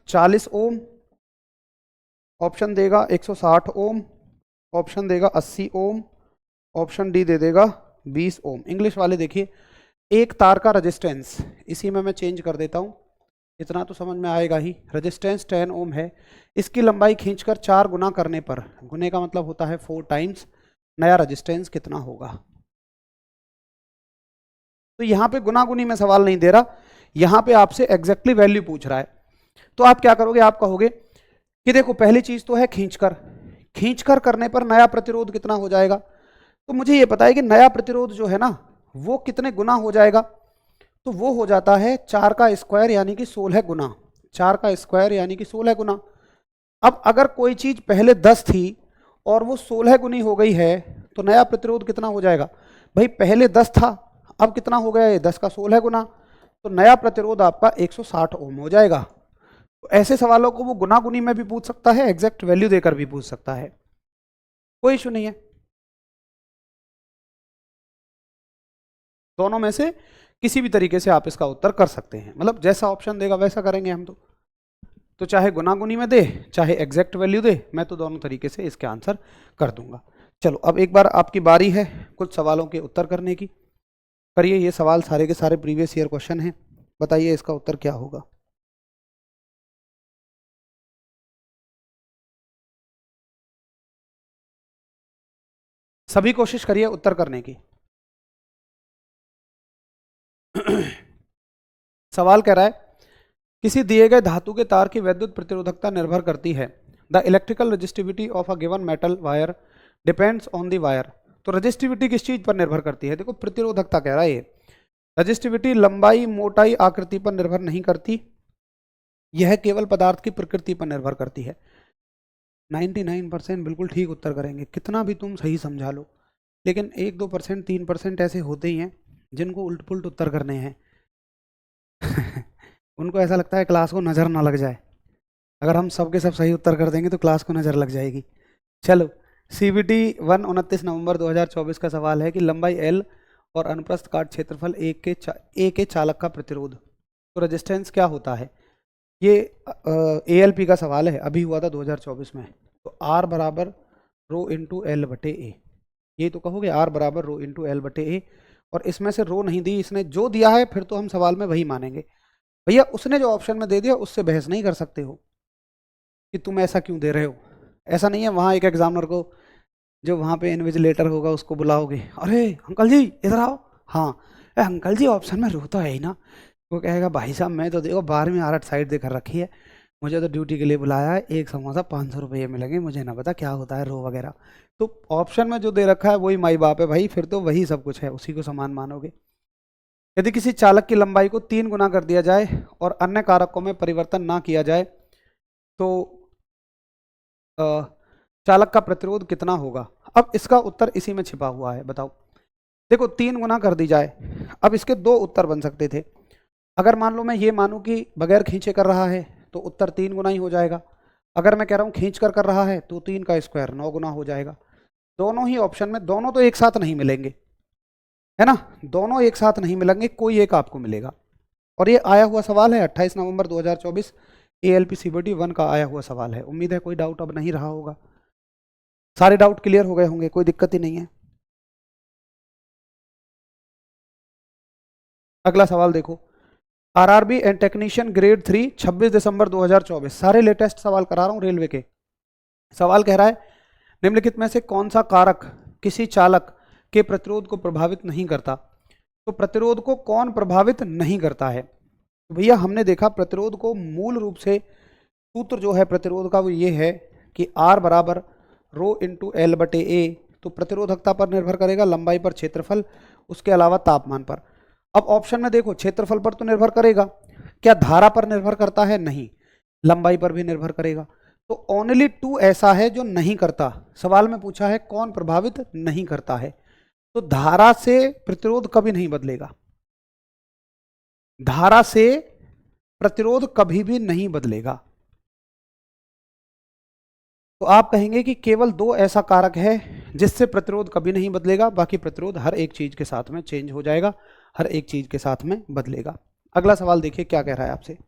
40 ओम, ऑप्शन देगा 160 ओम, ऑप्शन देगा 80 ओम, ऑप्शन डी दे देगा 20 ओम। इंग्लिश वाले देखिए, एक तार का रेजिस्टेंस, इसी में मैं चेंज कर देता हूं, इतना तो समझ में आएगा ही, रेजिस्टेंस 10 ओम है, इसकी लंबाई खींचकर 4 गुना करने पर, गुने का मतलब होता है 4 टाइम्स, नया रेजिस्टेंस कितना होगा। तो यहां पे गुना गुनी में सवाल नहीं दे रहा, यहां पे आपसे एग्जैक्टली वैल्यू पूछ रहा है। तो आप क्या करोगे, आप कहोगे कि देखो पहली चीज तो है खींचकर करने पर नया प्रतिरोध कितना हो जाएगा। तो मुझे ये पता है कि नया प्रतिरोध जो है ना वो कितने गुना हो जाएगा, तो वो हो जाता है 4 का स्क्वायर यानी कि 16 गुना, 4 का स्क्वायर यानी कि 16 गुना। अब अगर कोई चीज पहले 10 थी और वो 16 गुनी हो गई है तो नया प्रतिरोध कितना हो जाएगा, भाई पहले 10 था अब कितना हो गया, ये 10 का 16 गुना, तो नया प्रतिरोध आपका 160 ओम हो जाएगा। तो ऐसे सवालों को वो गुना गुनी में भी पूछ सकता है, एग्जैक्ट वैल्यू देकर भी पूछ सकता है, कोई इशू नहीं है, दोनों में से किसी भी तरीके से आप इसका उत्तर कर सकते हैं, मतलब जैसा ऑप्शन देगा वैसा करेंगे हम तो चाहे गुना गुनी में दे चाहे एग्जैक्ट वैल्यू दे, मैं तो दोनों तरीके से इसके आंसर कर दूंगा। चलो अब एक बार आपकी बारी है कुछ सवालों के उत्तर करने की, करिए। ये सवाल सारे के सारे प्रीवियस ईयर क्वेश्चन हैं, बताइए इसका उत्तर क्या होगा। सभी कोशिश करिए उत्तर करने की। सवाल कह रहा है किसी दिए गए धातु के तार की वैद्युत प्रतिरोधकता निर्भर करती है, the electrical resistivity of a given metal wire depends on the wire. तो रजिस्टिविटी किस चीज पर निर्भर करती है, देखो प्रतिरोधकता कह रहा है, ये रजिस्टिविटी लंबाई मोटाई आकृति पर निर्भर नहीं करती, यह केवल पदार्थ की प्रकृति पर निर्भर करती है। 99% बिल्कुल ठीक उत्तर करेंगे, कितना भी तुम सही समझा लो, लेकिन 1-2% 3% ऐसे होते ही हैं जिनको उल्ट पुल्ट उत्तर करने हैं। उनको ऐसा लगता है क्लास को नज़र ना लग जाए, अगर हम सब के सब सही उत्तर कर देंगे तो क्लास को नज़र लग जाएगी। चलो CBT 1 29 नवंबर 2024 का सवाल है कि लंबाई L और अनुप्रस्थ काट क्षेत्रफल ए के चालक का प्रतिरोध, तो रेजिस्टेंस क्या होता है। ये ALP का सवाल है, अभी हुआ था 2024 में। तो R बराबर रो इंटू L बटे A, यही तो कहोगे, आर बराबर रो इंटू एल बटे ए, और इसमें से रो नहीं दी, इसने जो दिया है फिर तो हम सवाल में वही मानेंगे। भैया उसने जो ऑप्शन में दे दिया उससे बहस नहीं कर सकते हो कि तुम ऐसा क्यों दे रहे हो। ऐसा नहीं है वहाँ एक एग्जामिनर को, जो वहाँ पे इन्विजिलेटर होगा उसको बुलाओगे, अरे अंकल जी इधर आओ, हाँ अंकल जी ऑप्शन में रो तो है ही ना। वो कहेगा भाई साहब मैं तो देखो 12वीं आरट साइड देकर रखी है, मुझे तो ड्यूटी के लिए बुलाया है, एक समोसा 500 रुपये मिलेंगे, मुझे ना पता क्या होता है रो वगैरह। तो ऑप्शन में जो दे रखा है वही माई बाप है भाई, फिर तो वही सब कुछ है, उसी को समान मानोगे। यदि किसी चालक की लंबाई को 3 गुना कर दिया जाए और अन्य कारकों में परिवर्तन ना किया जाए तो चालक का प्रतिरोध कितना होगा। अब इसका उत्तर इसी में छिपा हुआ है, बताओ। देखो 3 गुना कर दी जाए, अब इसके दो उत्तर बन सकते थे। अगर मान लो मैं ये मानूं कि बगैर खींचे कर रहा है तो उत्तर 3 गुना ही हो जाएगा। अगर मैं कह रहा हूँ खींच कर रहा है तो 3 का स्क्वायर 9 गुना हो जाएगा। दोनों ही ऑप्शन में, दोनों तो एक साथ नहीं मिलेंगे, है ना, दोनों एक साथ नहीं मिलेंगे, कोई एक आपको मिलेगा। और ये आया हुआ सवाल है 28 नवंबर 2024 ALP CBT 1 का आया हुआ सवाल है। उम्मीद है कोई डाउट अब नहीं रहा होगा, सारे डाउट क्लियर हो गए होंगे, कोई दिक्कत ही नहीं है। अगला सवाल देखो, आरआरबी एंड टेक्नीशियन ग्रेड 3 26 दिसंबर 2024, सारे लेटेस्ट सवाल करा रहा हूं रेलवे के। सवाल कह रहा है निम्नलिखित में से कौन सा कारक किसी चालक के प्रतिरोध को प्रभावित नहीं करता। तो प्रतिरोध को कौन प्रभावित नहीं करता है, तो भैया हमने देखा प्रतिरोध को मूल रूप से सूत्र जो है प्रतिरोध का वो ये है कि R बराबर रो इंटू एल बटे ए। तो प्रतिरोधकता पर निर्भर करेगा, लंबाई पर, क्षेत्रफल, उसके अलावा तापमान पर। अब ऑप्शन में देखो क्षेत्रफल पर तो निर्भर करेगा, क्या धारा पर निर्भर करता है, नहीं, लंबाई पर भी निर्भर करेगा। तो ओनली 2 ऐसा है जो नहीं करता। सवाल में पूछा है कौन प्रभावित नहीं करता है, तो धारा से प्रतिरोध कभी नहीं बदलेगा, धारा से प्रतिरोध कभी भी नहीं बदलेगा। तो आप कहेंगे कि केवल 2 ऐसा कारक है जिससे प्रतिरोध कभी नहीं बदलेगा, बाकी प्रतिरोध हर एक चीज के साथ में चेंज हो जाएगा, हर एक चीज के साथ में बदलेगा। अगला सवाल देखिए क्या कह रहा है आपसे।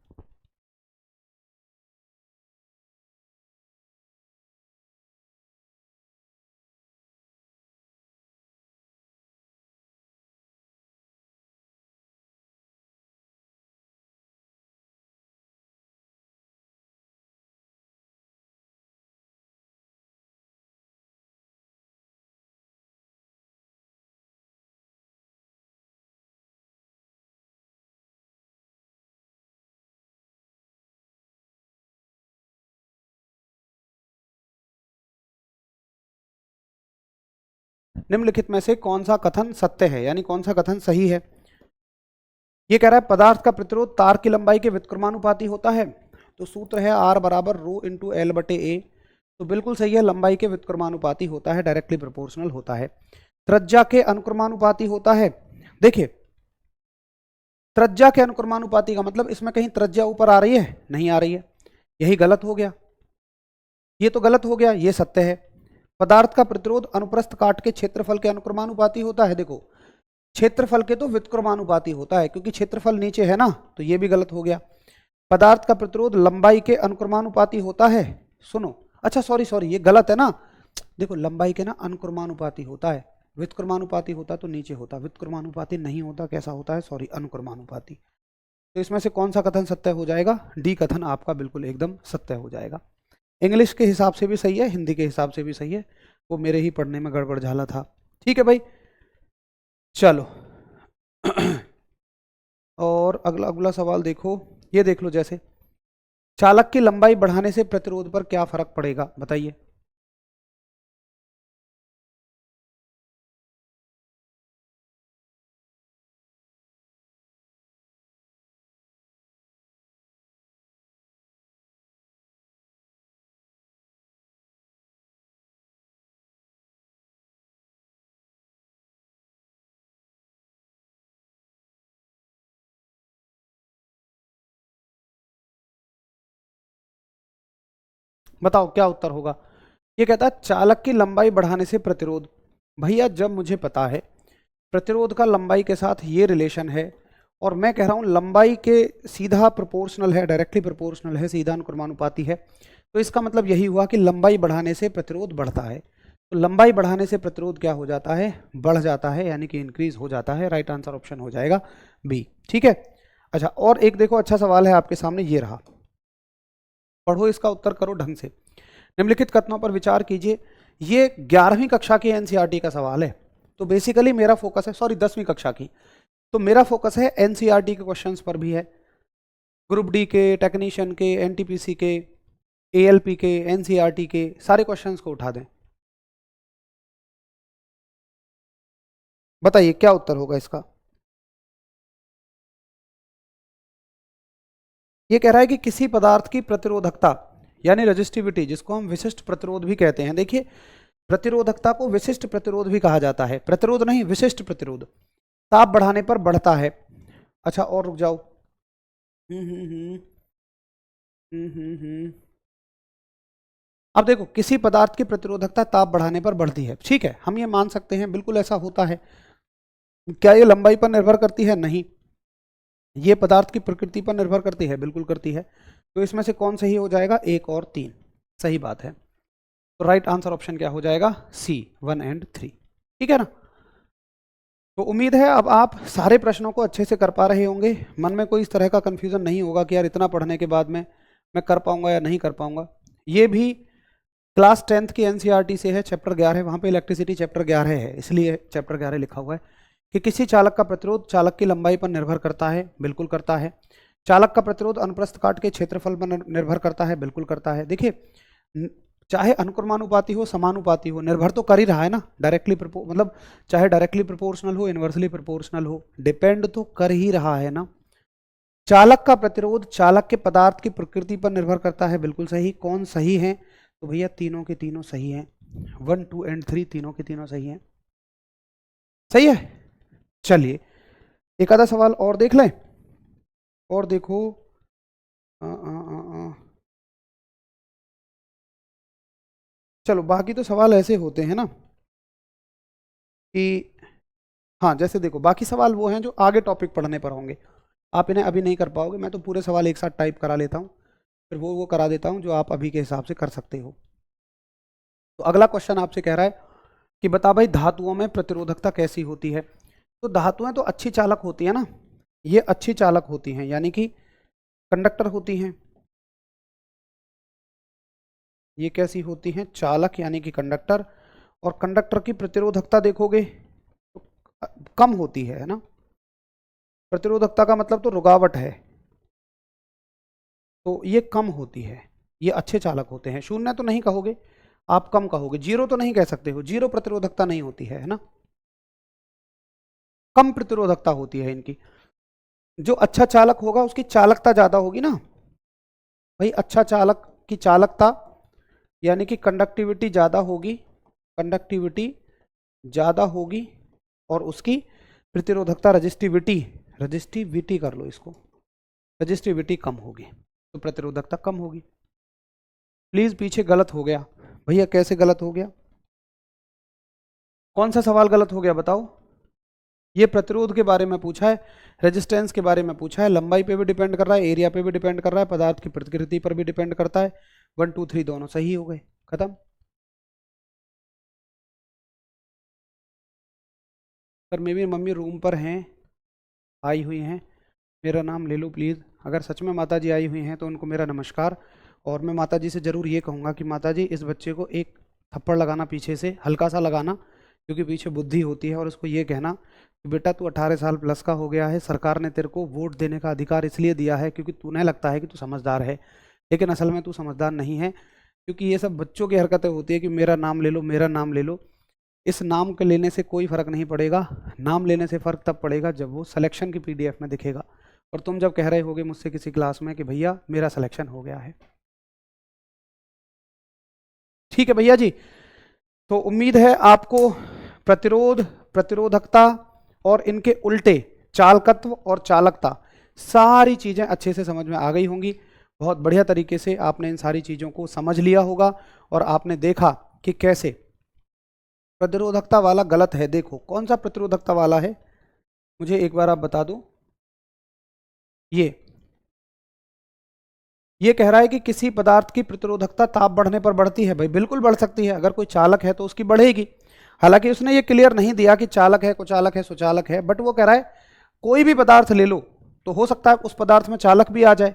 निम्नलिखित में से कौन सा कथन सत्य है, यानी कौन सा कथन सही है। ये कह रहा है पदार्थ का प्रतिरोध तार की लंबाई के व्युत्क्रमानुपाती होता है। तो सूत्र है R बराबर रो इंटू एल बटे ए। तो बिल्कुल सही है, लंबाई के व्युत्क्रमानुपाती होता है, डायरेक्टली प्रोपोर्शनल होता है। त्रिज्या के अनुक्रमानुपाती होता है। देखिए त्रिज्या के अनुक्रमानुपाती का मतलब इसमें कहीं त्रिज्या ऊपर आ रही है, नहीं आ रही है, यही गलत हो गया, ये तो गलत हो गया, ये सत्य है। पदार्थ का प्रतिरोध अनुप्रस्थ काट के क्षेत्रफल के अनुक्रमानुपाती होता है। देखो क्षेत्रफल के तो व्युत्क्रमानुपाती होता है, क्योंकि क्षेत्रफल नीचे है ना, तो ये भी गलत हो गया। पदार्थ का प्रतिरोध लंबाई के अनुक्रमानुपाती होता है। सुनो, अच्छा सॉरी ये गलत है ना, देखो लंबाई के ना अनुक्रमानुपाती होता है, व्युत्क्रमानुपाती होता तो नीचे होता, व्युत्क्रमानुपाती नहीं होता, कैसा होता है, सॉरी अनुक्रमानुपाती। तो इसमें से कौन सा कथन सत्य हो जाएगा, डी कथन आपका बिल्कुल एकदम सत्य हो जाएगा। इंग्लिश के हिसाब से भी सही है, हिंदी के हिसाब से भी सही है, वो मेरे ही पढ़ने में गड़बड़ झाला था। ठीक है भाई, चलो और अगला सवाल देखो, ये देख लो, जैसे चालक की लंबाई बढ़ाने से प्रतिरोध पर क्या फर्क पड़ेगा, बताइए। बताओ क्या उत्तर होगा। ये कहता है चालक की लंबाई बढ़ाने से प्रतिरोध। भैया जब मुझे पता है प्रतिरोध का लंबाई के साथ ये रिलेशन है, और मैं कह रहा हूं लंबाई के सीधा प्रोपोर्शनल है, डायरेक्टली प्रोपोर्शनल है, सीधा अनुक्रमानुपाती है, तो इसका मतलब यही हुआ कि लंबाई बढ़ाने से प्रतिरोध बढ़ता है। तो लंबाई बढ़ाने से प्रतिरोध क्या हो जाता है, बढ़ जाता है, यानी कि इंक्रीज हो जाता है। राइट आंसर ऑप्शन हो जाएगा बी। ठीक है। अच्छा, और एक देखो अच्छा सवाल है आपके सामने, ये रहा, पढ़ो इसका उत्तर करो ढंग से। निम्नलिखित कथनों पर विचार कीजिए। ये 11वीं कक्षा के एनसीईआरटी का सवाल है। तो बेसिकली मेरा फोकस है, सॉरी 10वीं कक्षा की, तो मेरा फोकस है एनसीईआरटी के क्वेश्चंस पर भी है, ग्रुप डी के, टेक्नीशियन के, एनटीपीसी के, एएलपी के, एनसीईआरटी के सारे क्वेश्चंस को उठा दें। बताइए क्या उत्तर होगा इसका। ये कह रहा है कि किसी पदार्थ की प्रतिरोधकता यानी रेजिस्टिविटी, जिसको हम विशिष्ट प्रतिरोध भी कहते हैं। देखिए, प्रतिरोधकता को विशिष्ट प्रतिरोध भी कहा जाता है, प्रतिरोध नहीं, विशिष्ट प्रतिरोध। ताप बढ़ाने पर बढ़ता है। अच्छा, और रुक जाओ। हम्म हम्म हम्म अब देखो, किसी पदार्थ की प्रतिरोधकता ताप बढ़ाने पर बढ़ती है, ठीक है, हम ये मान सकते हैं, बिल्कुल ऐसा होता है। क्या ये लंबाई पर निर्भर करती है? नहीं। ये पदार्थ की प्रकृति पर निर्भर करती है? बिल्कुल करती है। तो इसमें से कौन सही हो जाएगा? 1 और 3 सही बात है। तो राइट आंसर ऑप्शन क्या हो जाएगा? सी, 1 और 3। ठीक है ना। तो उम्मीद है अब आप सारे प्रश्नों को अच्छे से कर पा रहे होंगे, मन में कोई इस तरह का कंफ्यूजन नहीं होगा कि यार इतना पढ़ने के बाद में मैं कर पाऊंगा या नहीं कर पाऊंगा। ये भी क्लास 10th की एनसीईआरटी से है, चैप्टर 11, वहाँ पे इलेक्ट्रिसिटी चैप्टर 11 है, इसलिए चैप्टर 11 लिखा हुआ है कि किसी चालक का प्रतिरोध चालक की लंबाई पर निर्भर करता है। बिल्कुल करता है। चालक का प्रतिरोध अनुप्रस्थ काट के क्षेत्रफल पर निर्भर करता है। बिल्कुल करता है। देखिए, चाहे अनुक्रमानुपाती हो, समानुपाती हो, निर्भर तो कर ही रहा है ना, डायरेक्टली मतलब चाहे डायरेक्टली प्रोपोर्शनल हो, इनवर्सली प्रोपोर्शनल हो, डिपेंड तो कर ही रहा है ना। चालक का प्रतिरोध चालक के पदार्थ की प्रकृति पर निर्भर करता है। बिल्कुल सही। कौन सही है? तो भैया तीनों के तीनों सही हैं, 1, 2 और 3 तीनों के तीनों सही हैं। सही है। चलिए एक आधा सवाल और देख लें। और देखो, चलो बाकी तो सवाल ऐसे होते हैं ना कि, हाँ जैसे देखो बाकी सवाल वो हैं जो आगे टॉपिक पढ़ने पर होंगे, आप इन्हें अभी नहीं कर पाओगे। मैं तो पूरे सवाल एक साथ टाइप करा लेता हूँ, फिर वो करा देता हूँ जो आप अभी के हिसाब से कर सकते हो। तो अगला क्वेश्चन आपसे कह रहा है कि बता भाई धातुओं में प्रतिरोधकता कैसी होती है। तो धातुएं तो अच्छी चालक होती है ना, ये अच्छी चालक होती हैं, यानी कि कंडक्टर होती हैं। ये कैसी होती हैं? चालक, यानी कि कंडक्टर। और कंडक्टर की प्रतिरोधकता देखोगे तो कम होती है ना। प्रतिरोधकता का मतलब तो रुकावट है, तो ये कम होती है। ये अच्छे चालक होते हैं। शून्य तो नहीं कहोगे आप, कम कहोगे। जीरो तो नहीं कह सकते हो, जीरो प्रतिरोधकता नहीं होती है ना, कम प्रतिरोधकता होती है इनकी। जो अच्छा चालक होगा उसकी चालकता ज्यादा होगी ना भाई। अच्छा चालक की चालकता यानी कि कंडक्टिविटी ज्यादा होगी, कंडक्टिविटी ज्यादा होगी, और उसकी प्रतिरोधकता रजिस्टिविटी, रजिस्टिविटी कर लो इसको, रजिस्टिविटी कम होगी, तो प्रतिरोधकता कम होगी। प्लीज पीछे गलत हो गया भैया, कैसे गलत हो गया? कौन सा सवाल गलत हो गया बताओ? ये प्रतिरोध के बारे में पूछा है, रेजिस्टेंस के बारे में पूछा है, लंबाई पे भी डिपेंड कर रहा है, एरिया पे भी डिपेंड कर रहा है, पदार्थ की प्रकृति पर भी डिपेंड करता है। 1, 2, 3 दोनों सही हो गए, खत्म। सर मेरी मम्मी रूम पर हैं, आई हुई हैं, मेरा नाम ले लो प्लीज़। अगर सच में माता जी आई हुई हैं तो उनको मेरा नमस्कार। और मैं माता जी से ज़रूर ये कहूँगा कि माता जी इस बच्चे को एक थप्पड़ लगाना पीछे से, हल्का सा लगाना, क्योंकि पीछे बुद्धि होती है, और उसको ये कहना कि बेटा तू 18 साल प्लस का हो गया है, सरकार ने तेरे को वोट देने का अधिकार इसलिए दिया है क्योंकि तुम्हें लगता है कि तू समझदार है, लेकिन असल में तू समझदार नहीं है। क्योंकि ये सब बच्चों की हरकतें होती है कि मेरा नाम ले लो, मेरा नाम ले लो। इस नाम के लेने से कोई फर्क नहीं पड़ेगा, नाम लेने से फर्क तब पड़ेगा जब वो सिलेक्शन की पीडीएफ में दिखेगा, और तुम जब कह रहे होगे मुझसे किसी क्लास में कि भैया मेरा सिलेक्शन हो गया है। ठीक है भैया जी। तो उम्मीद है आपको प्रतिरोध, प्रतिरोधकता और इनके उल्टे चालकत्व और चालकता सारी चीजें अच्छे से समझ में आ गई होंगी। बहुत बढ़िया तरीके से आपने इन सारी चीजों को समझ लिया होगा, और आपने देखा कि कैसे प्रतिरोधकता वाला गलत है। देखो कौन सा प्रतिरोधकता वाला है, मुझे एक बार आप बता दो। ये ये कह रहा है कि किसी पदार्थ की प्रतिरोधकता ताप बढ़ने पर बढ़ती है। भाई बिल्कुल बढ़ सकती है, अगर कोई चालक है तो उसकी बढ़ेगी। हालांकि उसने ये क्लियर नहीं दिया कि चालक है, कुचालक है, सुचालक है, बट वो कह रहा है कोई भी पदार्थ ले लो तो हो सकता है उस पदार्थ में चालक भी आ जाए।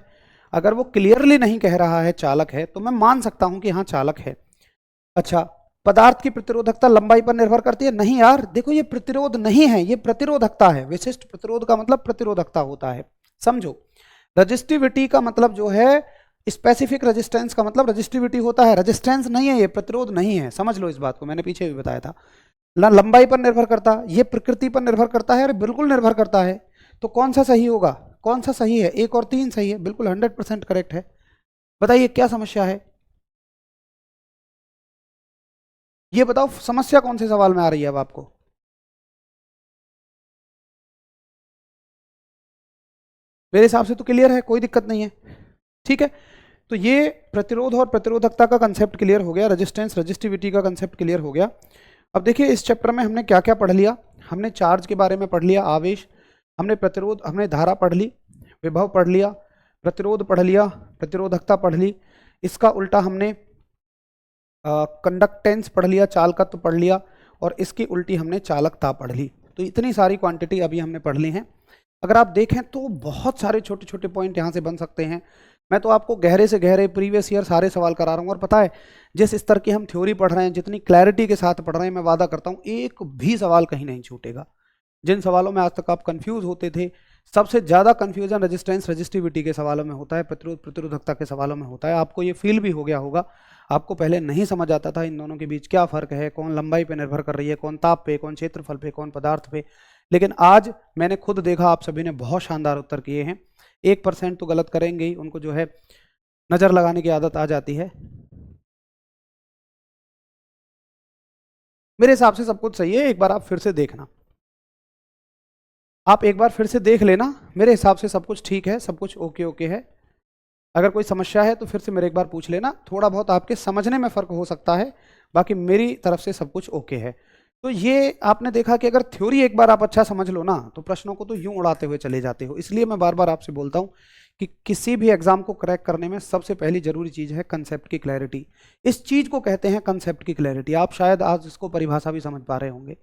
अगर वो क्लियरली नहीं कह रहा है चालक है तो मैं मान सकता हूं कि हाँ चालक है। अच्छा, पदार्थ की प्रतिरोधकता लंबाई पर निर्भर करती है? नहीं यार, देखो ये प्रतिरोध नहीं है, ये प्रतिरोधकता है। विशिष्ट प्रतिरोध का मतलब प्रतिरोधकता होता है, समझो। रजिस्टिविटी का मतलब जो है, स्पेसिफिक रेजिस्टेंस का मतलब रजिस्टिविटी होता है, रेजिस्टेंस नहीं है, ये प्रतिरोध नहीं है। समझ लो इस बात को, मैंने पीछे भी बताया था। लंबाई पर निर्भर करता, ये प्रकृति पर निर्भर करता है। अरे बिल्कुल निर्भर करता है। तो कौन सा सही होगा? कौन सा सही है? 1 और 3 सही है, बिल्कुल 100% करेक्ट है। बताइए क्या समस्या है? ये बताओ समस्या कौन से सवाल में आ रही है अब आपको? मेरे हिसाब से तो क्लियर है, कोई दिक्कत नहीं है। ठीक है, तो ये प्रतिरोध और प्रतिरोधकता का कंसेप्ट क्लियर हो गया, रेजिस्टेंस रेजिस्टिविटी का कंसेप्ट क्लियर हो गया। अब देखिए इस चैप्टर में हमने क्या क्या पढ़ लिया। हमने चार्ज के बारे में पढ़ लिया, आवेश, हमने प्रतिरोध, हमने धारा पढ़ ली, विभव पढ़ लिया, प्रतिरोध पढ़ लिया, प्रतिरोधकता पढ़ ली। इसका उल्टा हमने कंडक्टेंस पढ़ लिया, चालकत्व पढ़ लिया, और इसकी उल्टी हमने चालकता पढ़ ली। तो इतनी सारी क्वांटिटी अभी हमने पढ़ ली हैं। अगर आप देखें तो बहुत सारे छोटे छोटे पॉइंट यहाँ से बन सकते हैं। मैं तो आपको गहरे से गहरे प्रीवियस ईयर सारे सवाल करा रहा हूँ, और पता है जिस स्तर की हम थ्योरी पढ़ रहे हैं, जितनी क्लैरिटी के साथ पढ़ रहे हैं, मैं वादा करता हूँ एक भी सवाल कहीं नहीं छूटेगा। जिन सवालों में आज तक आप कंफ्यूज होते थे, सबसे ज़्यादा कंफ्यूजन रेजिस्टेंस रेजिस्टिविटी के सवालों में होता है, प्रतिरोध प्रतिरोधकता के सवालों में होता है। आपको ये फील भी हो गया होगा, आपको पहले नहीं समझ आता था इन दोनों के बीच क्या फ़र्क है, कौन लंबाई पे निर्भर कर रही है, कौन ताप पे, कौन क्षेत्रफल पे, कौन पदार्थ पे। लेकिन आज मैंने खुद देखा आप सभी ने बहुत शानदार उत्तर किए हैं। 1% तो गलत करेंगे ही, उनको जो है नज़र लगाने की आदत आ जाती है। मेरे हिसाब से सब कुछ सही है, एक बार आप फिर से देखना, आप एक बार फिर से देख लेना। मेरे हिसाब से सब कुछ ठीक है, सब कुछ ओके ओके है। अगर कोई समस्या है तो फिर से मेरे एक बार पूछ लेना, थोड़ा बहुत आपके समझने में फ़र्क हो सकता है, बाकी मेरी तरफ से सब कुछ ओके है। तो ये आपने देखा कि अगर थ्योरी एक बार आप अच्छा समझ लो ना, तो प्रश्नों को तो यूं उड़ाते हुए चले जाते हो। इसलिए मैं बार बार आपसे बोलता हूं कि किसी भी एग्जाम को क्रैक करने में सबसे पहली जरूरी चीज़ है कंसेप्ट की क्लैरिटी। इस चीज़ को कहते हैं कंसेप्ट की क्लैरिटी। आप शायद आज इसको परिभाषा भी समझ पा रहे होंगे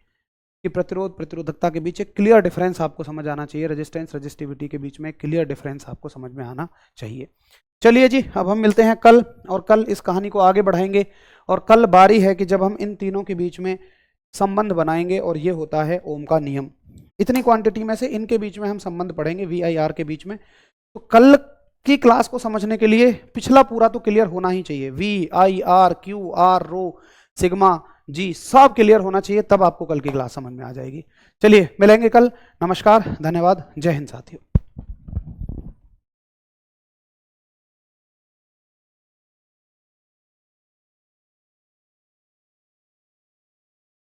कि प्रतिरोध प्रतिरोधकता के बीच एक क्लियर डिफरेंस आपको समझ आना चाहिए, रेजिस्टेंस रेजिस्टिविटी के बीच में क्लियर डिफरेंस आपको समझ में आना चाहिए। चलिए जी, अब हम मिलते हैं कल, और कल इस कहानी को आगे बढ़ाएंगे। और कल बारी है कि जब हम इन तीनों के बीच में संबंध बनाएंगे, और ये होता है ओम का नियम। इतनी क्वांटिटी में से इनके बीच में हम संबंध पढ़ेंगे, वी आई आर के बीच में। तो कल की क्लास को समझने के लिए पिछला पूरा तो क्लियर होना ही चाहिए। V I R Q R rho sigma G सब क्लियर होना चाहिए, तब आपको कल की क्लास समझ में आ जाएगी। चलिए मिलेंगे कल। नमस्कार, धन्यवाद, जय हिंद साथियों।